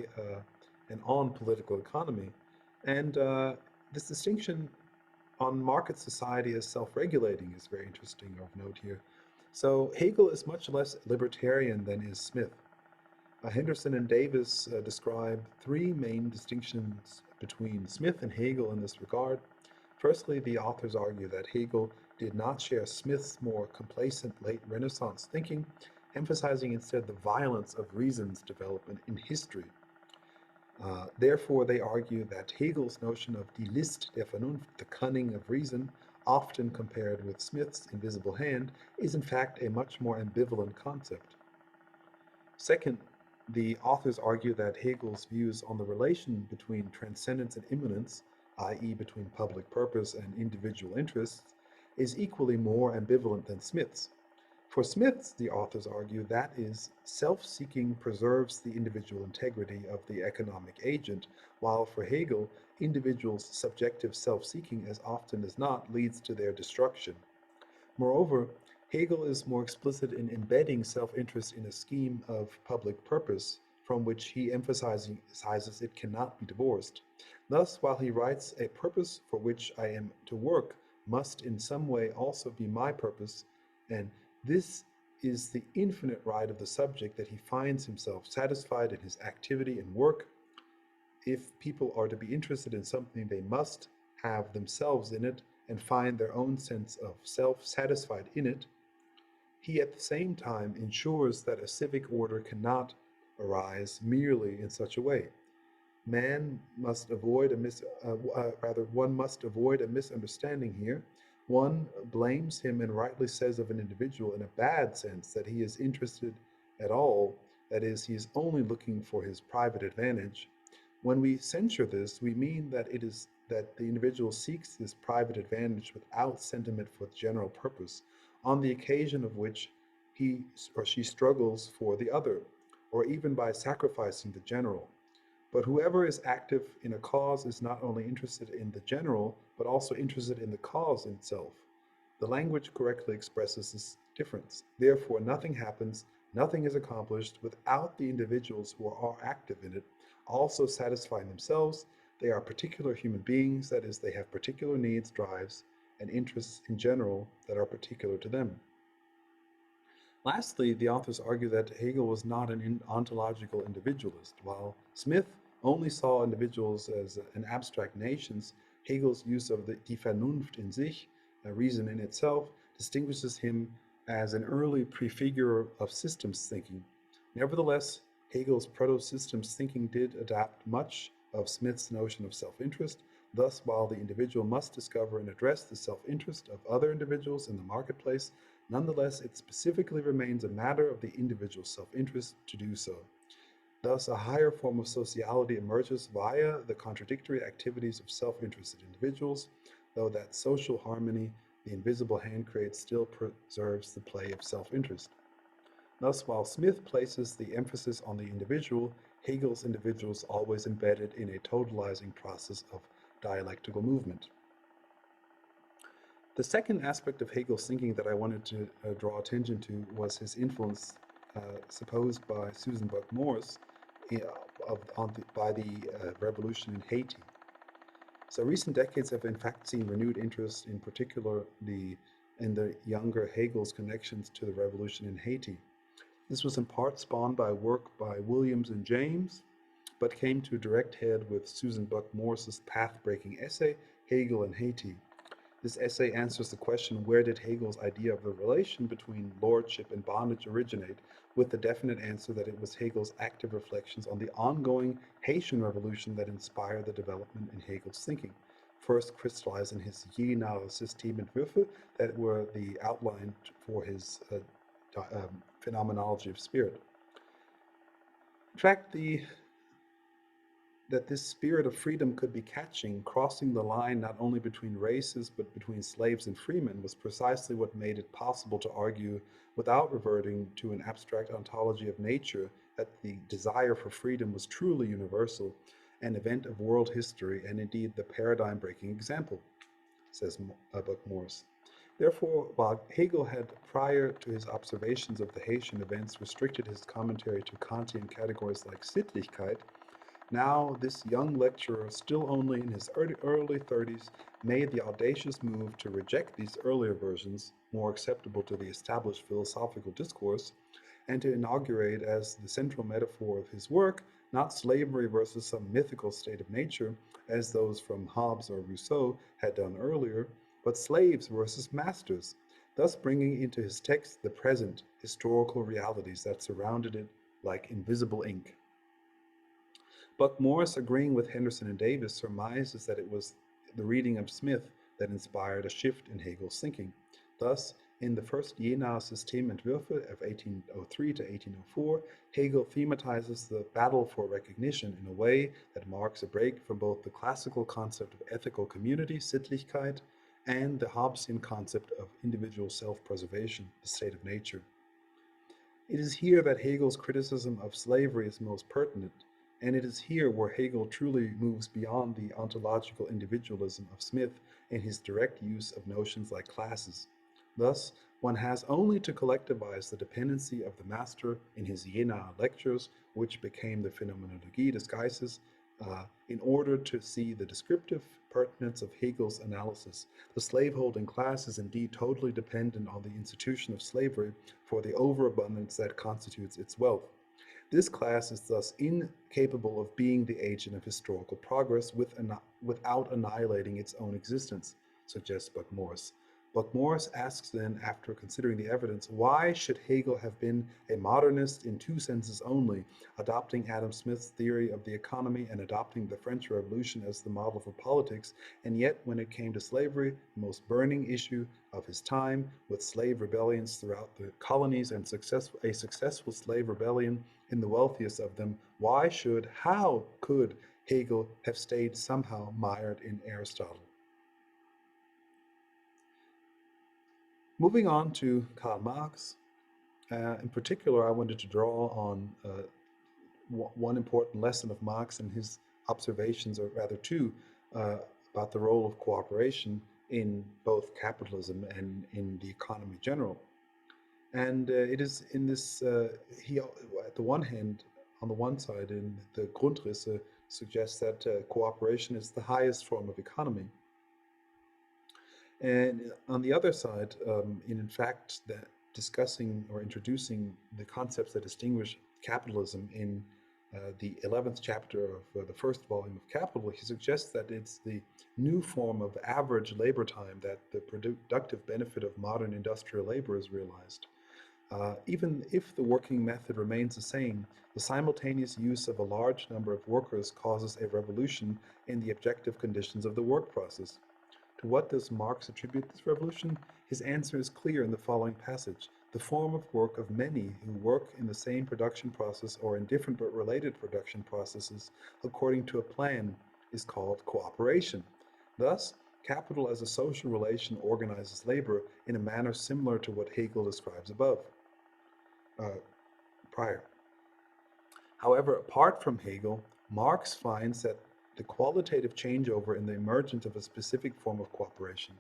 and on political economy. And this distinction on market society as self-regulating is very interesting of note here. So Hegel is much less libertarian than is Smith. Henderson and Davis describe three main distinctions between Smith and Hegel in this regard. Firstly, the authors argue that Hegel did not share Smith's more complacent late Renaissance thinking, emphasizing instead the violence of reason's development in history. Therefore, they argue that Hegel's notion of die List der Vernunft, the cunning of reason, often compared with Smith's invisible hand, is in fact a much more ambivalent concept. Second, the authors argue that Hegel's views on the relation between transcendence and immanence, i.e. between public purpose and individual interests, is equally more ambivalent than Smith's. For Smith, the authors argue, that is, self-seeking preserves the individual integrity of the economic agent, while for Hegel, individuals' subjective self-seeking as often as not leads to their destruction. Moreover, Hegel is more explicit in embedding self-interest in a scheme of public purpose from which he emphasizes it cannot be divorced. Thus, while he writes, "A purpose for which I am to work must in some way also be my purpose," and this is the infinite right of the subject that he finds himself satisfied in his activity and work. If people are to be interested in something, they must have themselves in it and find their own sense of self satisfied in it. He at the same time ensures that a civic order cannot arise merely in such a way. Man must avoid one must avoid a misunderstanding here. One blames him and rightly says of an individual in a bad sense that he is interested at all, that is, he is only looking for his private advantage. When we censure this, we mean that it is that the individual seeks this private advantage without sentiment for the general purpose, on the occasion of which he or she struggles for the other, or even by sacrificing the general. But whoever is active in a cause is not only interested in the general, but also interested in the cause itself. The language correctly expresses this difference. Therefore, nothing happens, nothing is accomplished without the individuals who are active in it also satisfying themselves. They are particular human beings, that is, they have particular needs, drives, and interests in general that are particular to them. Lastly, the authors argue that Hegel was not an ontological individualist. While Smith only saw individuals as an abstract nations, Hegel's use of the Die Vernunft in sich, a reason in itself, distinguishes him as an early prefigurer of systems thinking. Nevertheless, Hegel's proto-systems thinking did adapt much of Smith's notion of self-interest. Thus, while the individual must discover and address the self-interest of other individuals in the marketplace, nonetheless, it specifically remains a matter of the individual's self-interest to do so. Thus, a higher form of sociality emerges via the contradictory activities of self-interested individuals, though that social harmony the invisible hand creates still preserves the play of self-interest. Thus, while Smith places the emphasis on the individual, Hegel's individual is always embedded in a totalizing process of dialectical movement. The second aspect of Hegel's thinking that I wanted to draw attention to was his influence supposed by Susan Buck-Morss by the revolution in Haiti. So recent decades have in fact seen renewed interest, in particular in the younger Hegel's connections to the revolution in Haiti. This was in part spawned by work by Williams and James, but came to a direct head with Susan Buck-Morss's path-breaking essay, Hegel and Haiti. This essay answers the question, where did Hegel's idea of the relation between lordship and bondage originate, with the definite answer that it was Hegel's active reflections on the ongoing Haitian revolution that inspired the development in Hegel's thinking, first crystallized in his Genealogy that were the outline for his phenomenology of spirit. In fact, that this spirit of freedom could be catching, crossing the line not only between races but between slaves and freemen, was precisely what made it possible to argue, without reverting to an abstract ontology of nature, that the desire for freedom was truly universal, an event of world history, and indeed the paradigm-breaking example, says Buck-Morss. Therefore, while Hegel had, prior to his observations of the Haitian events, restricted his commentary to Kantian categories like Sittlichkeit, now, this young lecturer, still only in his early 30s, made the audacious move to reject these earlier versions, more acceptable to the established philosophical discourse, and to inaugurate as the central metaphor of his work, not slavery versus some mythical state of nature, as those from Hobbes or Rousseau had done earlier, but slaves versus masters, thus bringing into his text the present historical realities that surrounded it like invisible ink. Buck-Morss, agreeing with Henderson and Davis, surmises that it was the reading of Smith that inspired a shift in Hegel's thinking. Thus, in the first Jena Systementwürfe of 1803 to 1804, Hegel thematizes the battle for recognition in a way that marks a break from both the classical concept of ethical community, Sittlichkeit, and the Hobbesian concept of individual self-preservation, the state of nature. It is here that Hegel's criticism of slavery is most pertinent, and it is here where Hegel truly moves beyond the ontological individualism of Smith in his direct use of notions like classes. Thus, one has only to collectivize the dependency of the master in his Jena lectures, which became the Phenomenologie des Geistes, in order to see the descriptive pertinence of Hegel's analysis. The slaveholding class is indeed totally dependent on the institution of slavery for the overabundance that constitutes its wealth. This class is thus incapable of being the agent of historical progress without annihilating its own existence, suggests Buck-Morss. Buck-Morss asks then, after considering the evidence, why should Hegel have been a modernist in two senses only, adopting Adam Smith's theory of the economy and adopting the French Revolution as the model for politics, and yet when it came to slavery, the most burning issue of his time, with slave rebellions throughout the colonies and a successful slave rebellion in the wealthiest of them, how could Hegel have stayed somehow mired in Aristotle? Moving on to Karl Marx, in particular, I wanted to draw on one important lesson of Marx and his observations, or rather two, uh, about the role of cooperation in both capitalism and in the economy general. And it is in this, he, at the one hand, on the one side, in the Grundrisse, suggests that cooperation is the highest form of economy. And on the other side, in fact, that discussing or introducing the concepts that distinguish capitalism in the 11th chapter of the first volume of Capital, he suggests that it's the new form of average labor time that the productive benefit of modern industrial labor is realized. Even if the working method remains the same, the simultaneous use of a large number of workers causes a revolution in the objective conditions of the work process. To what does Marx attribute this revolution? His answer is clear in the following passage. The form of work of many who work in the same production process or in different but related production processes according to a plan is called cooperation. Thus, capital as a social relation organizes labor in a manner similar to what Hegel describes above, uh, prior. However, apart from Hegel, Marx finds that the qualitative changeover in the emergence of a specific form of cooperation,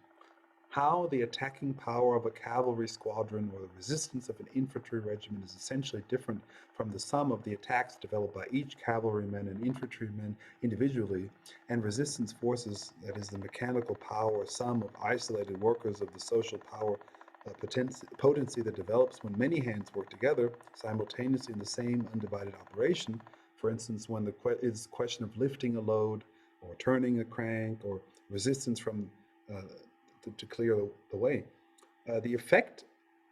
how the attacking power of a cavalry squadron or the resistance of an infantry regiment is essentially different from the sum of the attacks developed by each cavalryman and infantryman individually, and resistance forces, that is, the mechanical power or sum of isolated workers of the social power potency that develops when many hands work together simultaneously in the same undivided operation. For instance, when it's a question of lifting a load or turning a crank or resistance from to clear the way. The effect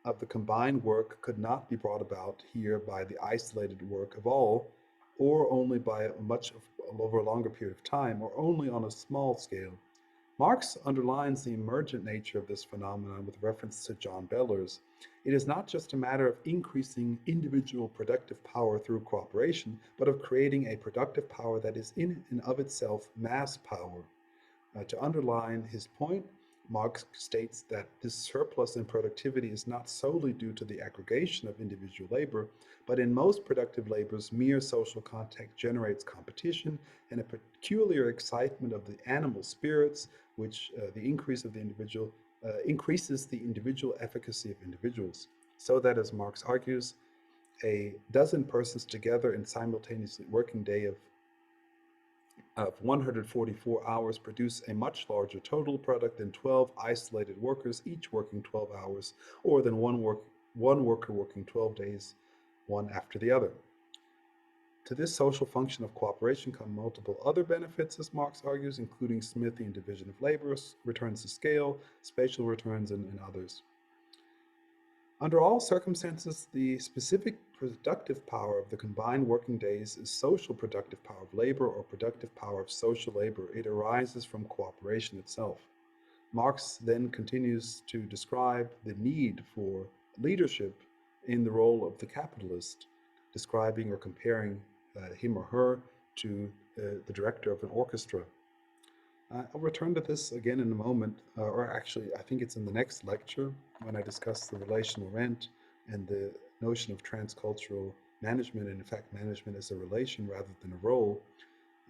of the combined work could not be brought about here by the isolated work of all, or only by over a longer period of time, or only on a small scale. Marx underlines the emergent nature of this phenomenon with reference to John Beller's. It is not just a matter of increasing individual productive power through cooperation, but of creating a productive power that is in and of itself mass power. To underline his point, Marx states that this surplus in productivity is not solely due to the aggregation of individual labor, but in most productive labors, mere social contact generates competition and a peculiar excitement of the animal spirits, which the increase of the individual increases the individual efficacy of individuals. So that, as Marx argues, a dozen persons together in simultaneously working day of 144 hours produce a much larger total product than 12 isolated workers, each working 12 hours, or than one worker working 12 days, one after the other. To this social function of cooperation come multiple other benefits, as Marx argues, including Smithian division of labor, returns to scale, spatial returns, and others. Under all circumstances, the specific productive power of the combined working days is social productive power of labor or productive power of social labor. It arises from cooperation itself. Marx then continues to describe the need for leadership in the role of the capitalist, describing or comparing him or her to the director of an orchestra. I'll return to this again in a moment, or actually, I think it's in the next lecture when I discuss the relational rent and the notion of transcultural management, and in fact, management as a relation rather than a role.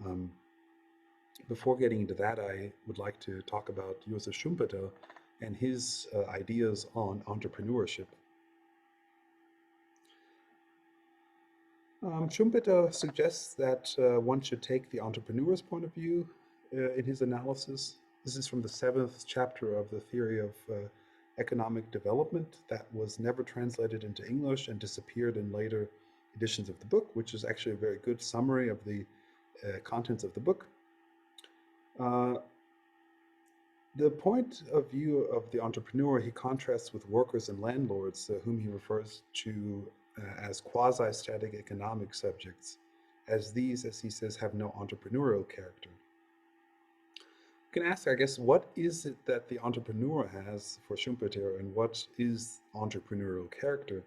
Um, Before getting into that, I would like to talk about Josef Schumpeter and his ideas on entrepreneurship. Schumpeter suggests that one should take the entrepreneur's point of view in his analysis. This is from the 7th chapter of the theory of economic development that was never translated into English and disappeared in later editions of the book, which is actually a very good summary of the contents of the book. The point of view of the entrepreneur he contrasts with workers and landlords, whom he refers to as quasi-static economic subjects, as these, as he says, have no entrepreneurial character. You can ask, I guess, what is it that the entrepreneur has for Schumpeter, and what is entrepreneurial character?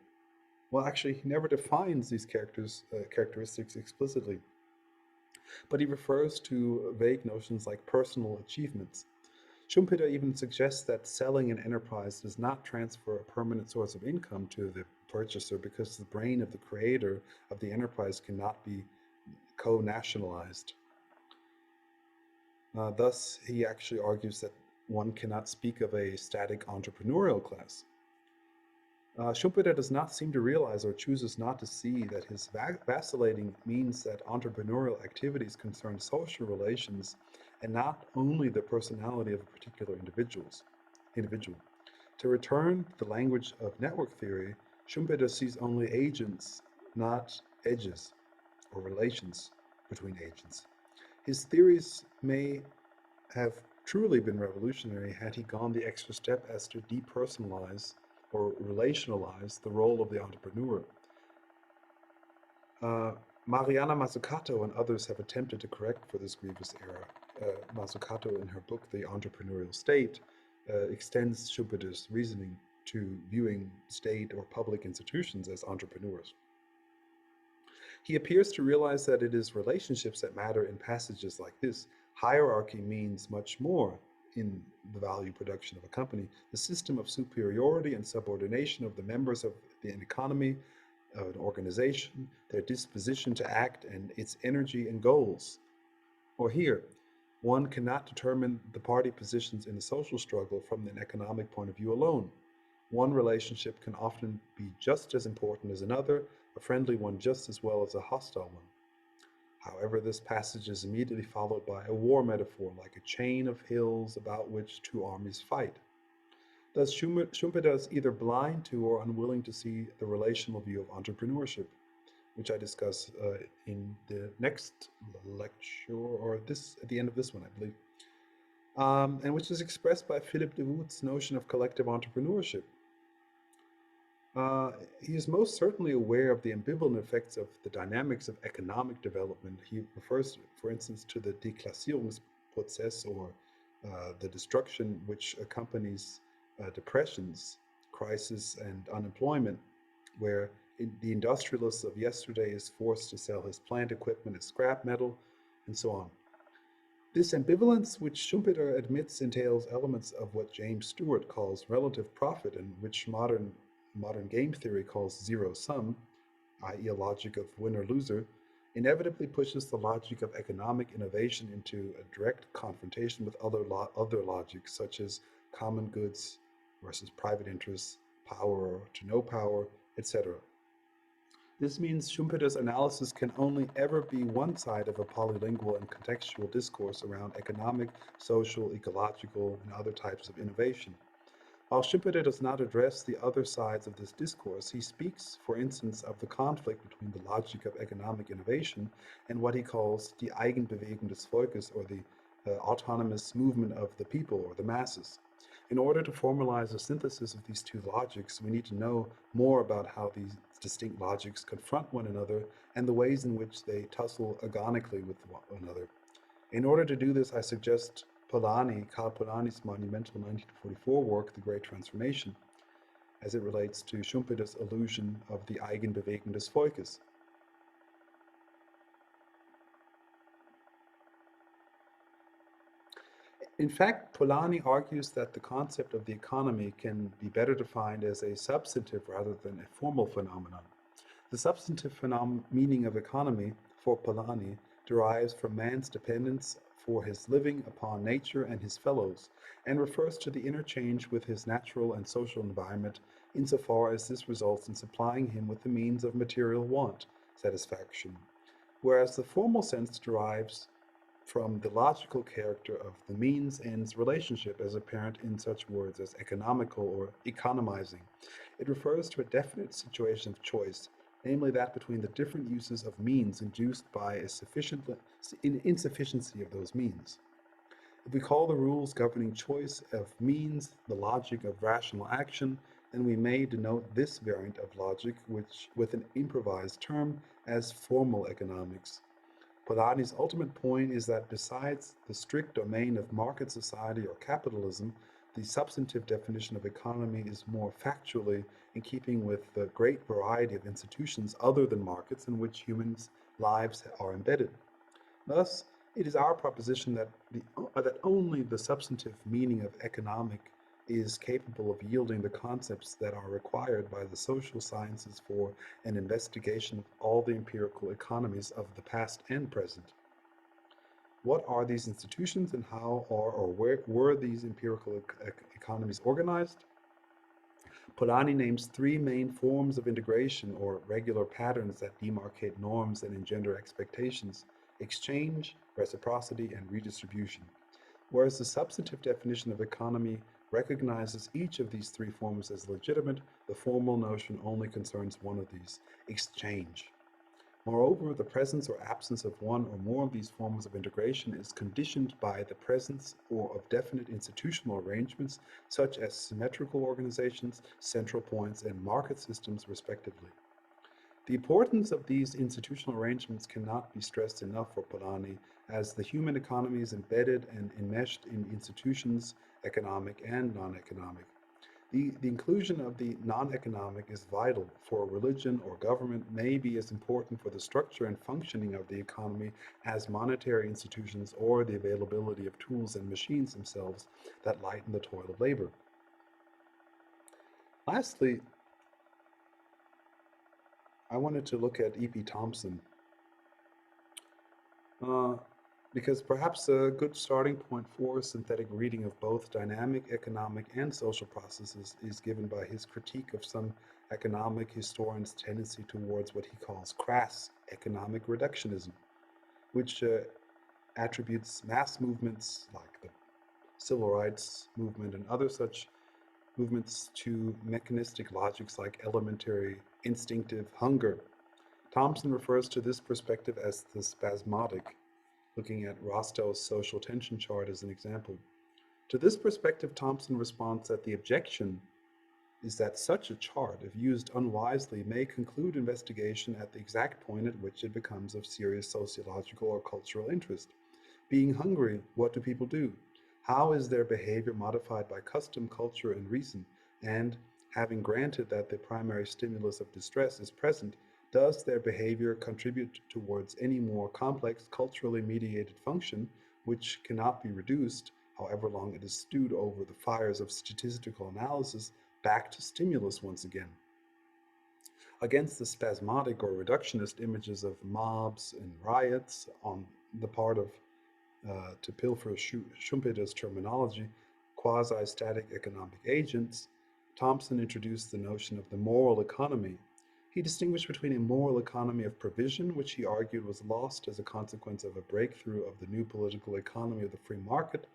Well, actually, he never defines these characteristics explicitly, but he refers to vague notions like personal achievements. Schumpeter even suggests that selling an enterprise does not transfer a permanent source of income to the purchaser because the brain of the creator of the enterprise cannot be co-nationalized. Thus, he actually argues that one cannot speak of a static entrepreneurial class. Schumpeter does not seem to realize or chooses not to see that his vacillating means that entrepreneurial activities concern social relations and not only the personality of a particular individual. To return to the language of network theory, Schumpeter sees only agents, not edges or relations between agents. His theories may have truly been revolutionary had he gone the extra step as to depersonalize or relationalize the role of the entrepreneur. Uh, Mariana Mazzucato and others have attempted to correct for this grievous error. Mazzucato, in her book The Entrepreneurial State, extends Schumpeter's reasoning to viewing state or public institutions as entrepreneurs. He appears to realize that it is relationships that matter in passages like this. Hierarchy means much more in the value production of a company. The system of superiority and subordination of the members of an economy, of an organization, their disposition to act, and its energy and goals. Or here, one cannot determine the party positions in the social struggle from an economic point of view alone. One relationship can often be just as important as another, a friendly one just as well as a hostile one. However, this passage is immediately followed by a war metaphor, like a chain of hills about which two armies fight. Thus, Schumpeter is either blind to or unwilling to see the relational view of entrepreneurship, which I discuss in the next lecture, or this at the end of this one, I believe, and which is expressed by Philip de Wood's notion of collective entrepreneurship. He is most certainly aware of the ambivalent effects of the dynamics of economic development. He refers, for instance, to the Deklassierungsprozess, or the destruction which accompanies depressions, crisis, and unemployment, where the industrialist of yesterday is forced to sell his plant equipment as scrap metal, and so on. This ambivalence, which Schumpeter admits entails elements of what James Stewart calls relative profit, and which modern game theory calls zero sum, i.e., a logic of winner-loser, inevitably pushes the logic of economic innovation into a direct confrontation with other logics, such as common goods versus private interests, power to no power, etc. This means Schumpeter's analysis can only ever be one side of a polylingual and contextual discourse around economic, social, ecological, and other types of innovation. While Schumpeter does not address the other sides of this discourse, he speaks, for instance, of the conflict between the logic of economic innovation and what he calls die Eigenbewegung des Volkes, or the autonomous movement of the people, or the masses. In order to formalize a synthesis of these two logics, we need to know more about how these distinct logics confront one another and the ways in which they tussle agonically with one another. In order to do this, I suggest Karl Polanyi's monumental 1944 work, The Great Transformation, as it relates to Schumpeter's illusion of the Eigenbewegung des Volkes. In fact, Polanyi argues that the concept of the economy can be better defined as a substantive rather than a formal phenomenon. The substantive meaning of economy, for Polanyi, derives from man's dependence for his living upon nature and his fellows, and refers to the interchange with his natural and social environment insofar as this results in supplying him with the means of material want, satisfaction, whereas the formal sense derives from the logical character of the means-ends relationship as apparent in such words as economical or economizing. It refers to a definite situation of choice, namely that between the different uses of means induced by a insufficiency of those means. If we call the rules governing choice of means the logic of rational action, then we may denote this variant of logic with an improvised term as formal economics. Polanyi's ultimate point is that besides the strict domain of market society or capitalism, the substantive definition of economy is more factually in keeping with the great variety of institutions other than markets in which humans' lives are embedded. Thus, it is our proposition that only the substantive meaning of economic is capable of yielding the concepts that are required by the social sciences for an investigation of all the empirical economies of the past and present. What are these institutions and how or where were these empirical economies organized? Polanyi names three main forms of integration or regular patterns that demarcate norms and engender expectations: exchange, reciprocity, and redistribution. Whereas the substantive definition of economy recognizes each of these three forms as legitimate, the formal notion only concerns one of these: exchange. Moreover, the presence or absence of one or more of these forms of integration is conditioned by the presence or of definite institutional arrangements, such as symmetrical organizations, central points, and market systems, respectively. The importance of these institutional arrangements cannot be stressed enough for Polanyi, as the human economy is embedded and enmeshed in institutions, economic and non-economic. The inclusion of the non-economic is vital, for religion or government may be as important for the structure and functioning of the economy as monetary institutions or the availability of tools and machines themselves that lighten the toil of labor. Lastly, I wanted to look at E.P. Thompson, uh, because perhaps a good starting point for synthetic reading of both dynamic, economic, and social processes is given by his critique of some economic historians' tendency towards what he calls crass economic reductionism, which attributes mass movements like the civil rights movement and other such movements to mechanistic logics like elementary instinctive hunger. Thompson refers to this perspective as the spasmodic, looking at Rostow's social tension chart as an example. To this perspective, Thompson responds that the objection is that such a chart, if used unwisely, may conclude investigation at the exact point at which it becomes of serious sociological or cultural interest. Being hungry, what do people do? How is their behavior modified by custom, culture, and reason? And, having granted that the primary stimulus of distress is present, does their behavior contribute towards any more complex, culturally mediated function, which cannot be reduced, however long it is stewed over the fires of statistical analysis, back to stimulus once again? Against the spasmodic or reductionist images of mobs and riots on the part of, to pilfer Schumpeter's terminology, quasi-static economic agents, Thompson introduced the notion of the moral economy. He distinguished between a moral economy of provision, which he argued was lost as a consequence of a breakthrough of the new political economy of the free market,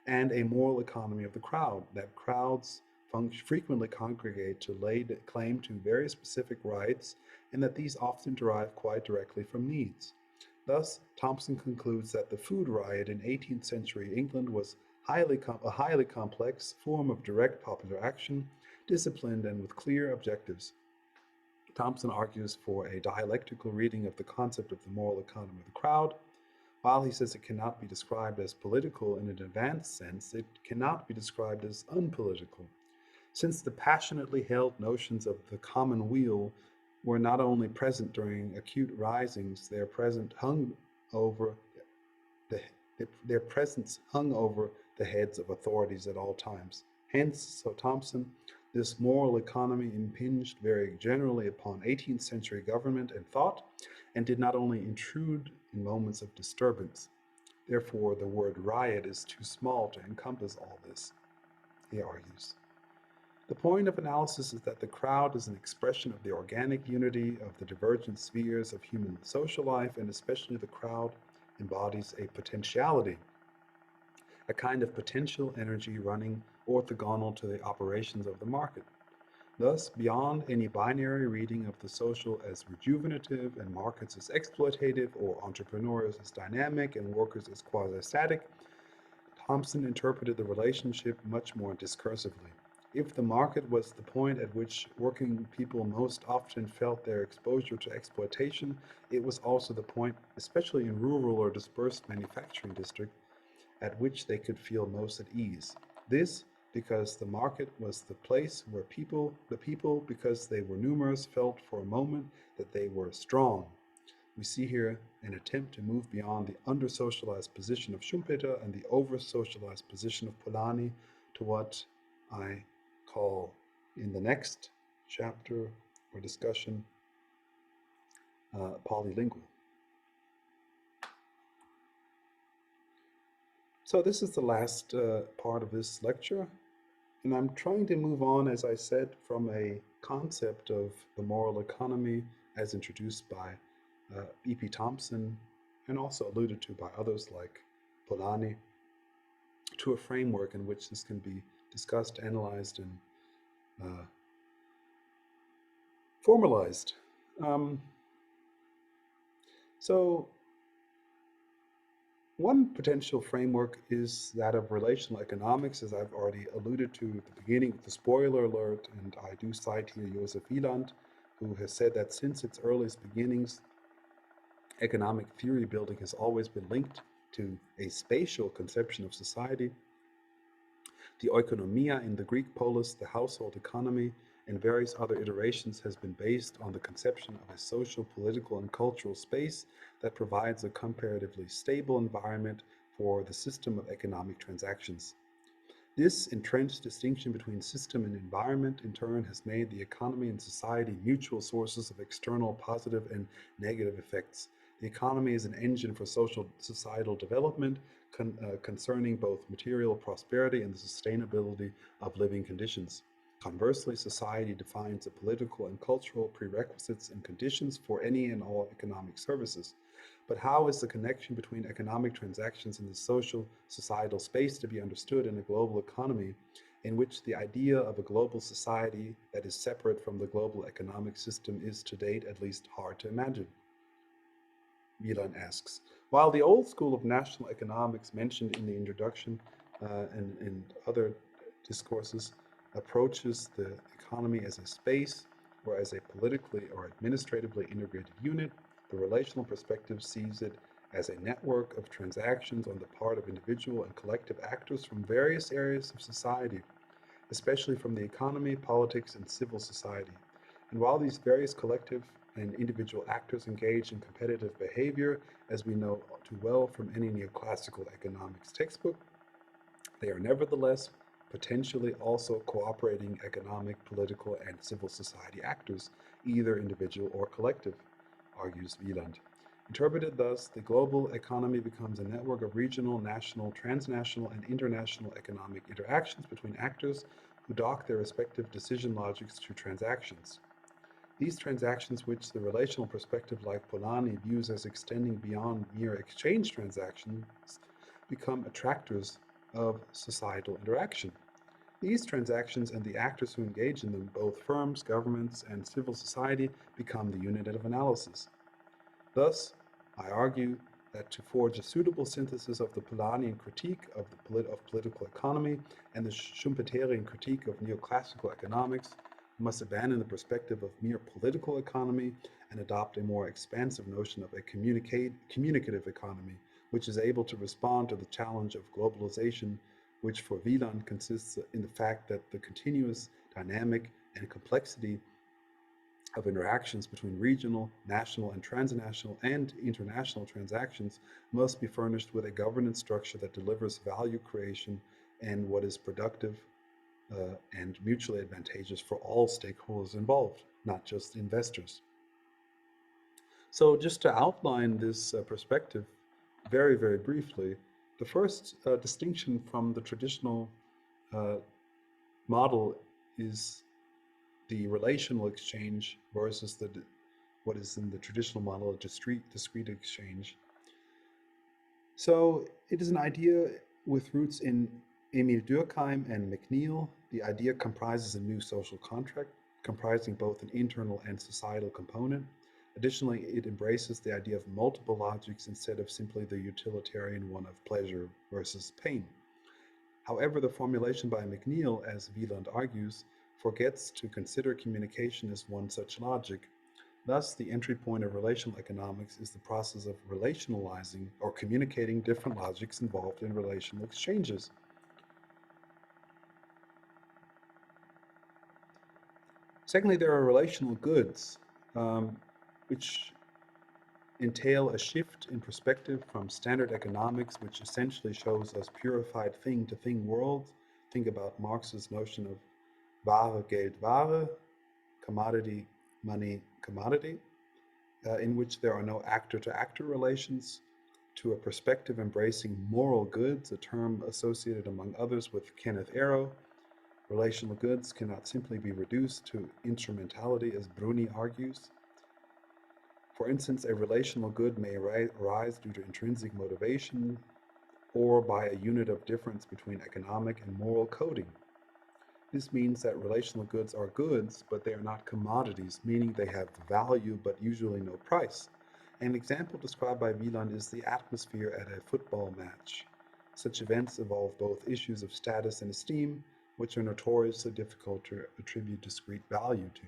and a moral economy of the crowd, that crowds frequently congregate to lay claim to very specific rights, and that these often derive quite directly from needs. Thus, Thompson concludes that the food riot in 18th century England was a highly complex form of direct popular action, disciplined and with clear objectives. Thompson argues for a dialectical reading of the concept of the moral economy of the crowd. While he says it cannot be described as political in an advanced sense, it cannot be described as unpolitical, since the passionately held notions of the common weal were not only present during acute risings, over the, their presence hung over the heads of authorities at all times. Hence, so Thompson, this moral economy impinged very generally upon 18th century government and thought, and did not only intrude in moments of disturbance. Therefore, the word riot is too small to encompass all this, he argues. The point of analysis is that the crowd is an expression of the organic unity of the divergent spheres of human social life, and especially the crowd embodies a potentiality, a kind of potential energy running orthogonal to the operations of the market. Thus, beyond any binary reading of the social as rejuvenative and markets as exploitative, or entrepreneurs as dynamic and workers as quasi-static, Thompson interpreted the relationship much more discursively. If the market was the point at which working people most often felt their exposure to exploitation, it was also the point, especially in rural or dispersed manufacturing districts, at which they could feel most at ease. This because the market was the place where the people, because they were numerous, felt for a moment that they were strong. We see here an attempt to move beyond the under-socialized position of Schumpeter and the over-socialized position of Polanyi to what I call in the next chapter or discussion polylingual. So this is the last part of this lecture, and I'm trying to move on, as I said, from a concept of the moral economy as introduced by E.P. Thompson and also alluded to by others like Polanyi, to a framework in which this can be discussed, analyzed, and formalized. Um, so one potential framework is that of relational economics, as I've already alluded to at the beginning with the spoiler alert, and I do cite here Joseph Wieland, who has said that since its earliest beginnings, economic theory building has always been linked to a spatial conception of society. The oikonomia in the Greek polis, the household economy, and various other iterations has been based on the conception of a social, political, and cultural space that provides a comparatively stable environment for the system of economic transactions. This entrenched distinction between system and environment, in turn, has made the economy and society mutual sources of external positive and negative effects. The economy is an engine for societal development, concerning both material prosperity and the sustainability of living conditions. Conversely, society defines the political and cultural prerequisites and conditions for any and all economic services. But how is the connection between economic transactions and the social societal space to be understood in a global economy in which the idea of a global society that is separate from the global economic system is to date at least hard to imagine? Wieland asks. While the old school of national economics mentioned in the introduction and other discourses approaches the economy as a space or as a politically or administratively integrated unit, the relational perspective sees it as a network of transactions on the part of individual and collective actors from various areas of society, especially from the economy, politics, and civil society. And while these various collective and individual actors engage in competitive behavior, as we know too well from any neoclassical economics textbook, they are nevertheless potentially also cooperating economic, political, and civil society actors, either individual or collective, argues Wieland. Interpreted thus, the global economy becomes a network of regional, national, transnational, and international economic interactions between actors who dock their respective decision logics to transactions. These transactions, which the relational perspective like Polanyi views as extending beyond mere exchange transactions, become attractors of societal interaction. These transactions and the actors who engage in them, both firms, governments, and civil society, become the unit of analysis. Thus, I argue that to forge a suitable synthesis of the Polanyian critique of political economy and the Schumpeterian critique of neoclassical economics, we must abandon the perspective of mere political economy and adopt a more expansive notion of a communicative economy, which is able to respond to the challenge of globalization, which for Wieland consists in the fact that the continuous dynamic and complexity of interactions between regional, national, and transnational and international transactions must be furnished with a governance structure that delivers value creation and what is productive and mutually advantageous for all stakeholders involved, not just investors. So, just to outline this perspective very, very briefly, the first distinction from the traditional uh, model is the relational exchange versus what is in the traditional model of discrete exchange. So it is an idea with roots in Emil Durkheim and McNeill. The idea comprises a new social contract comprising both an internal and societal component. Additionally, it embraces the idea of multiple logics instead of simply the utilitarian one of pleasure versus pain. However, the formulation by McNeill, as Wieland argues, forgets to consider communication as one such logic. Thus, the entry point of relational economics is the process of relationalizing or communicating different logics involved in relational exchanges. Secondly, there are relational goods, which entail a shift in perspective from standard economics, which essentially shows us purified thing to thing worlds, think about Marx's notion of Ware, Geld, Ware, commodity, money, commodity, in which there are no actor-to-actor relations, to a perspective embracing moral goods, a term associated among others with Kenneth Arrow. Relational goods cannot simply be reduced to instrumentality, as Bruni argues. For instance, a relational good may arise due to intrinsic motivation or by a unit of difference between economic and moral coding. This means that relational goods are goods, but they are not commodities, meaning they have value but usually no price. An example described by Wieland is the atmosphere at a football match. Such events involve both issues of status and esteem, which are notoriously difficult to attribute discrete value to.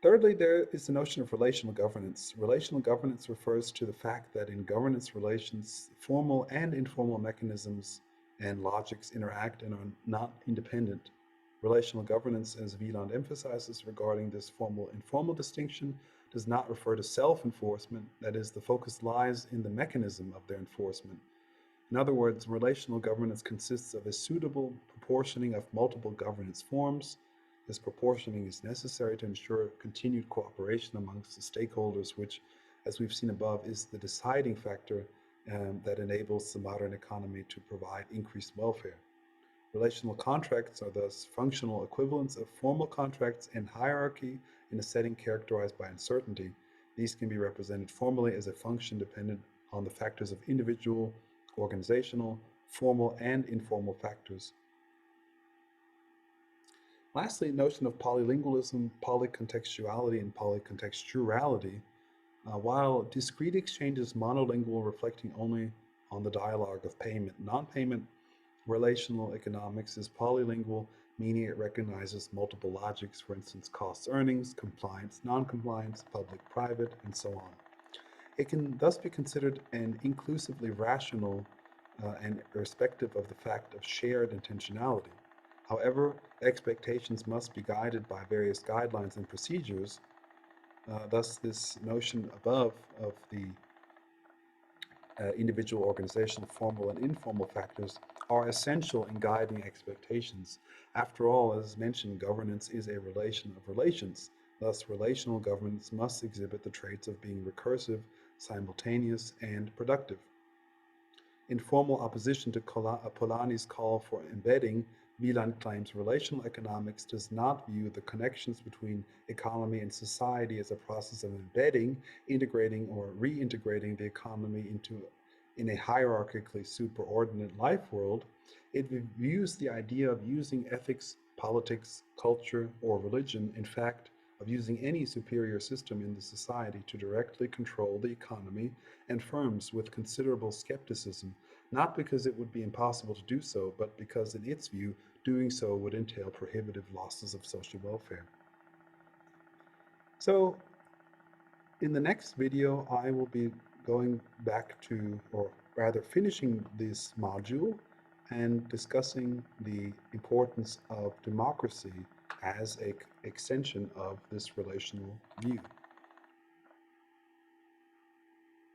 Thirdly, there is the notion of relational governance. Relational governance refers to the fact that in governance relations, formal and informal mechanisms and logics interact and are not independent. Relational governance, as Wieland emphasizes regarding this formal-informal distinction, does not refer to self-enforcement, that is, the focus lies in the mechanism of their enforcement. In other words, relational governance consists of a suitable proportioning of multiple governance forms. This proportioning is necessary to ensure continued cooperation amongst the stakeholders, which, as we've seen above, is the deciding factor that enables the modern economy to provide increased welfare. Relational contracts are thus functional equivalents of formal contracts and hierarchy in a setting characterized by uncertainty. These can be represented formally as a function dependent on the factors of individual, organizational, formal, and informal factors. Lastly, the notion of polylingualism, polycontextuality, and polycontexturality. While discrete exchange is monolingual, reflecting only on the dialogue of payment, non-payment, relational economics is polylingual, meaning it recognizes multiple logics, for instance, costs, earnings, compliance, non-compliance, public-private, and so on. It can thus be considered an inclusively rational and irrespective of the fact of shared intentionality. However, expectations must be guided by various guidelines and procedures. Thus, this notion above of the individual, organizational, formal, and informal factors are essential in guiding expectations. After all, as mentioned, governance is a relation of relations. Thus, relational governance must exhibit the traits of being recursive, simultaneous, and productive. In formal opposition to Polanyi's call for embedding, Wieland claims relational economics does not view the connections between economy and society as a process of embedding, integrating, or reintegrating the economy in a hierarchically superordinate life world. It views the idea of using ethics, politics, culture, or religion, in fact, of using any superior system in the society to directly control the economy and firms with considerable skepticism, not because it would be impossible to do so, but because in its view, doing so would entail prohibitive losses of social welfare. So, in the next video, I will be going back to, or rather finishing this module and discussing the importance of democracy as an extension of this relational view.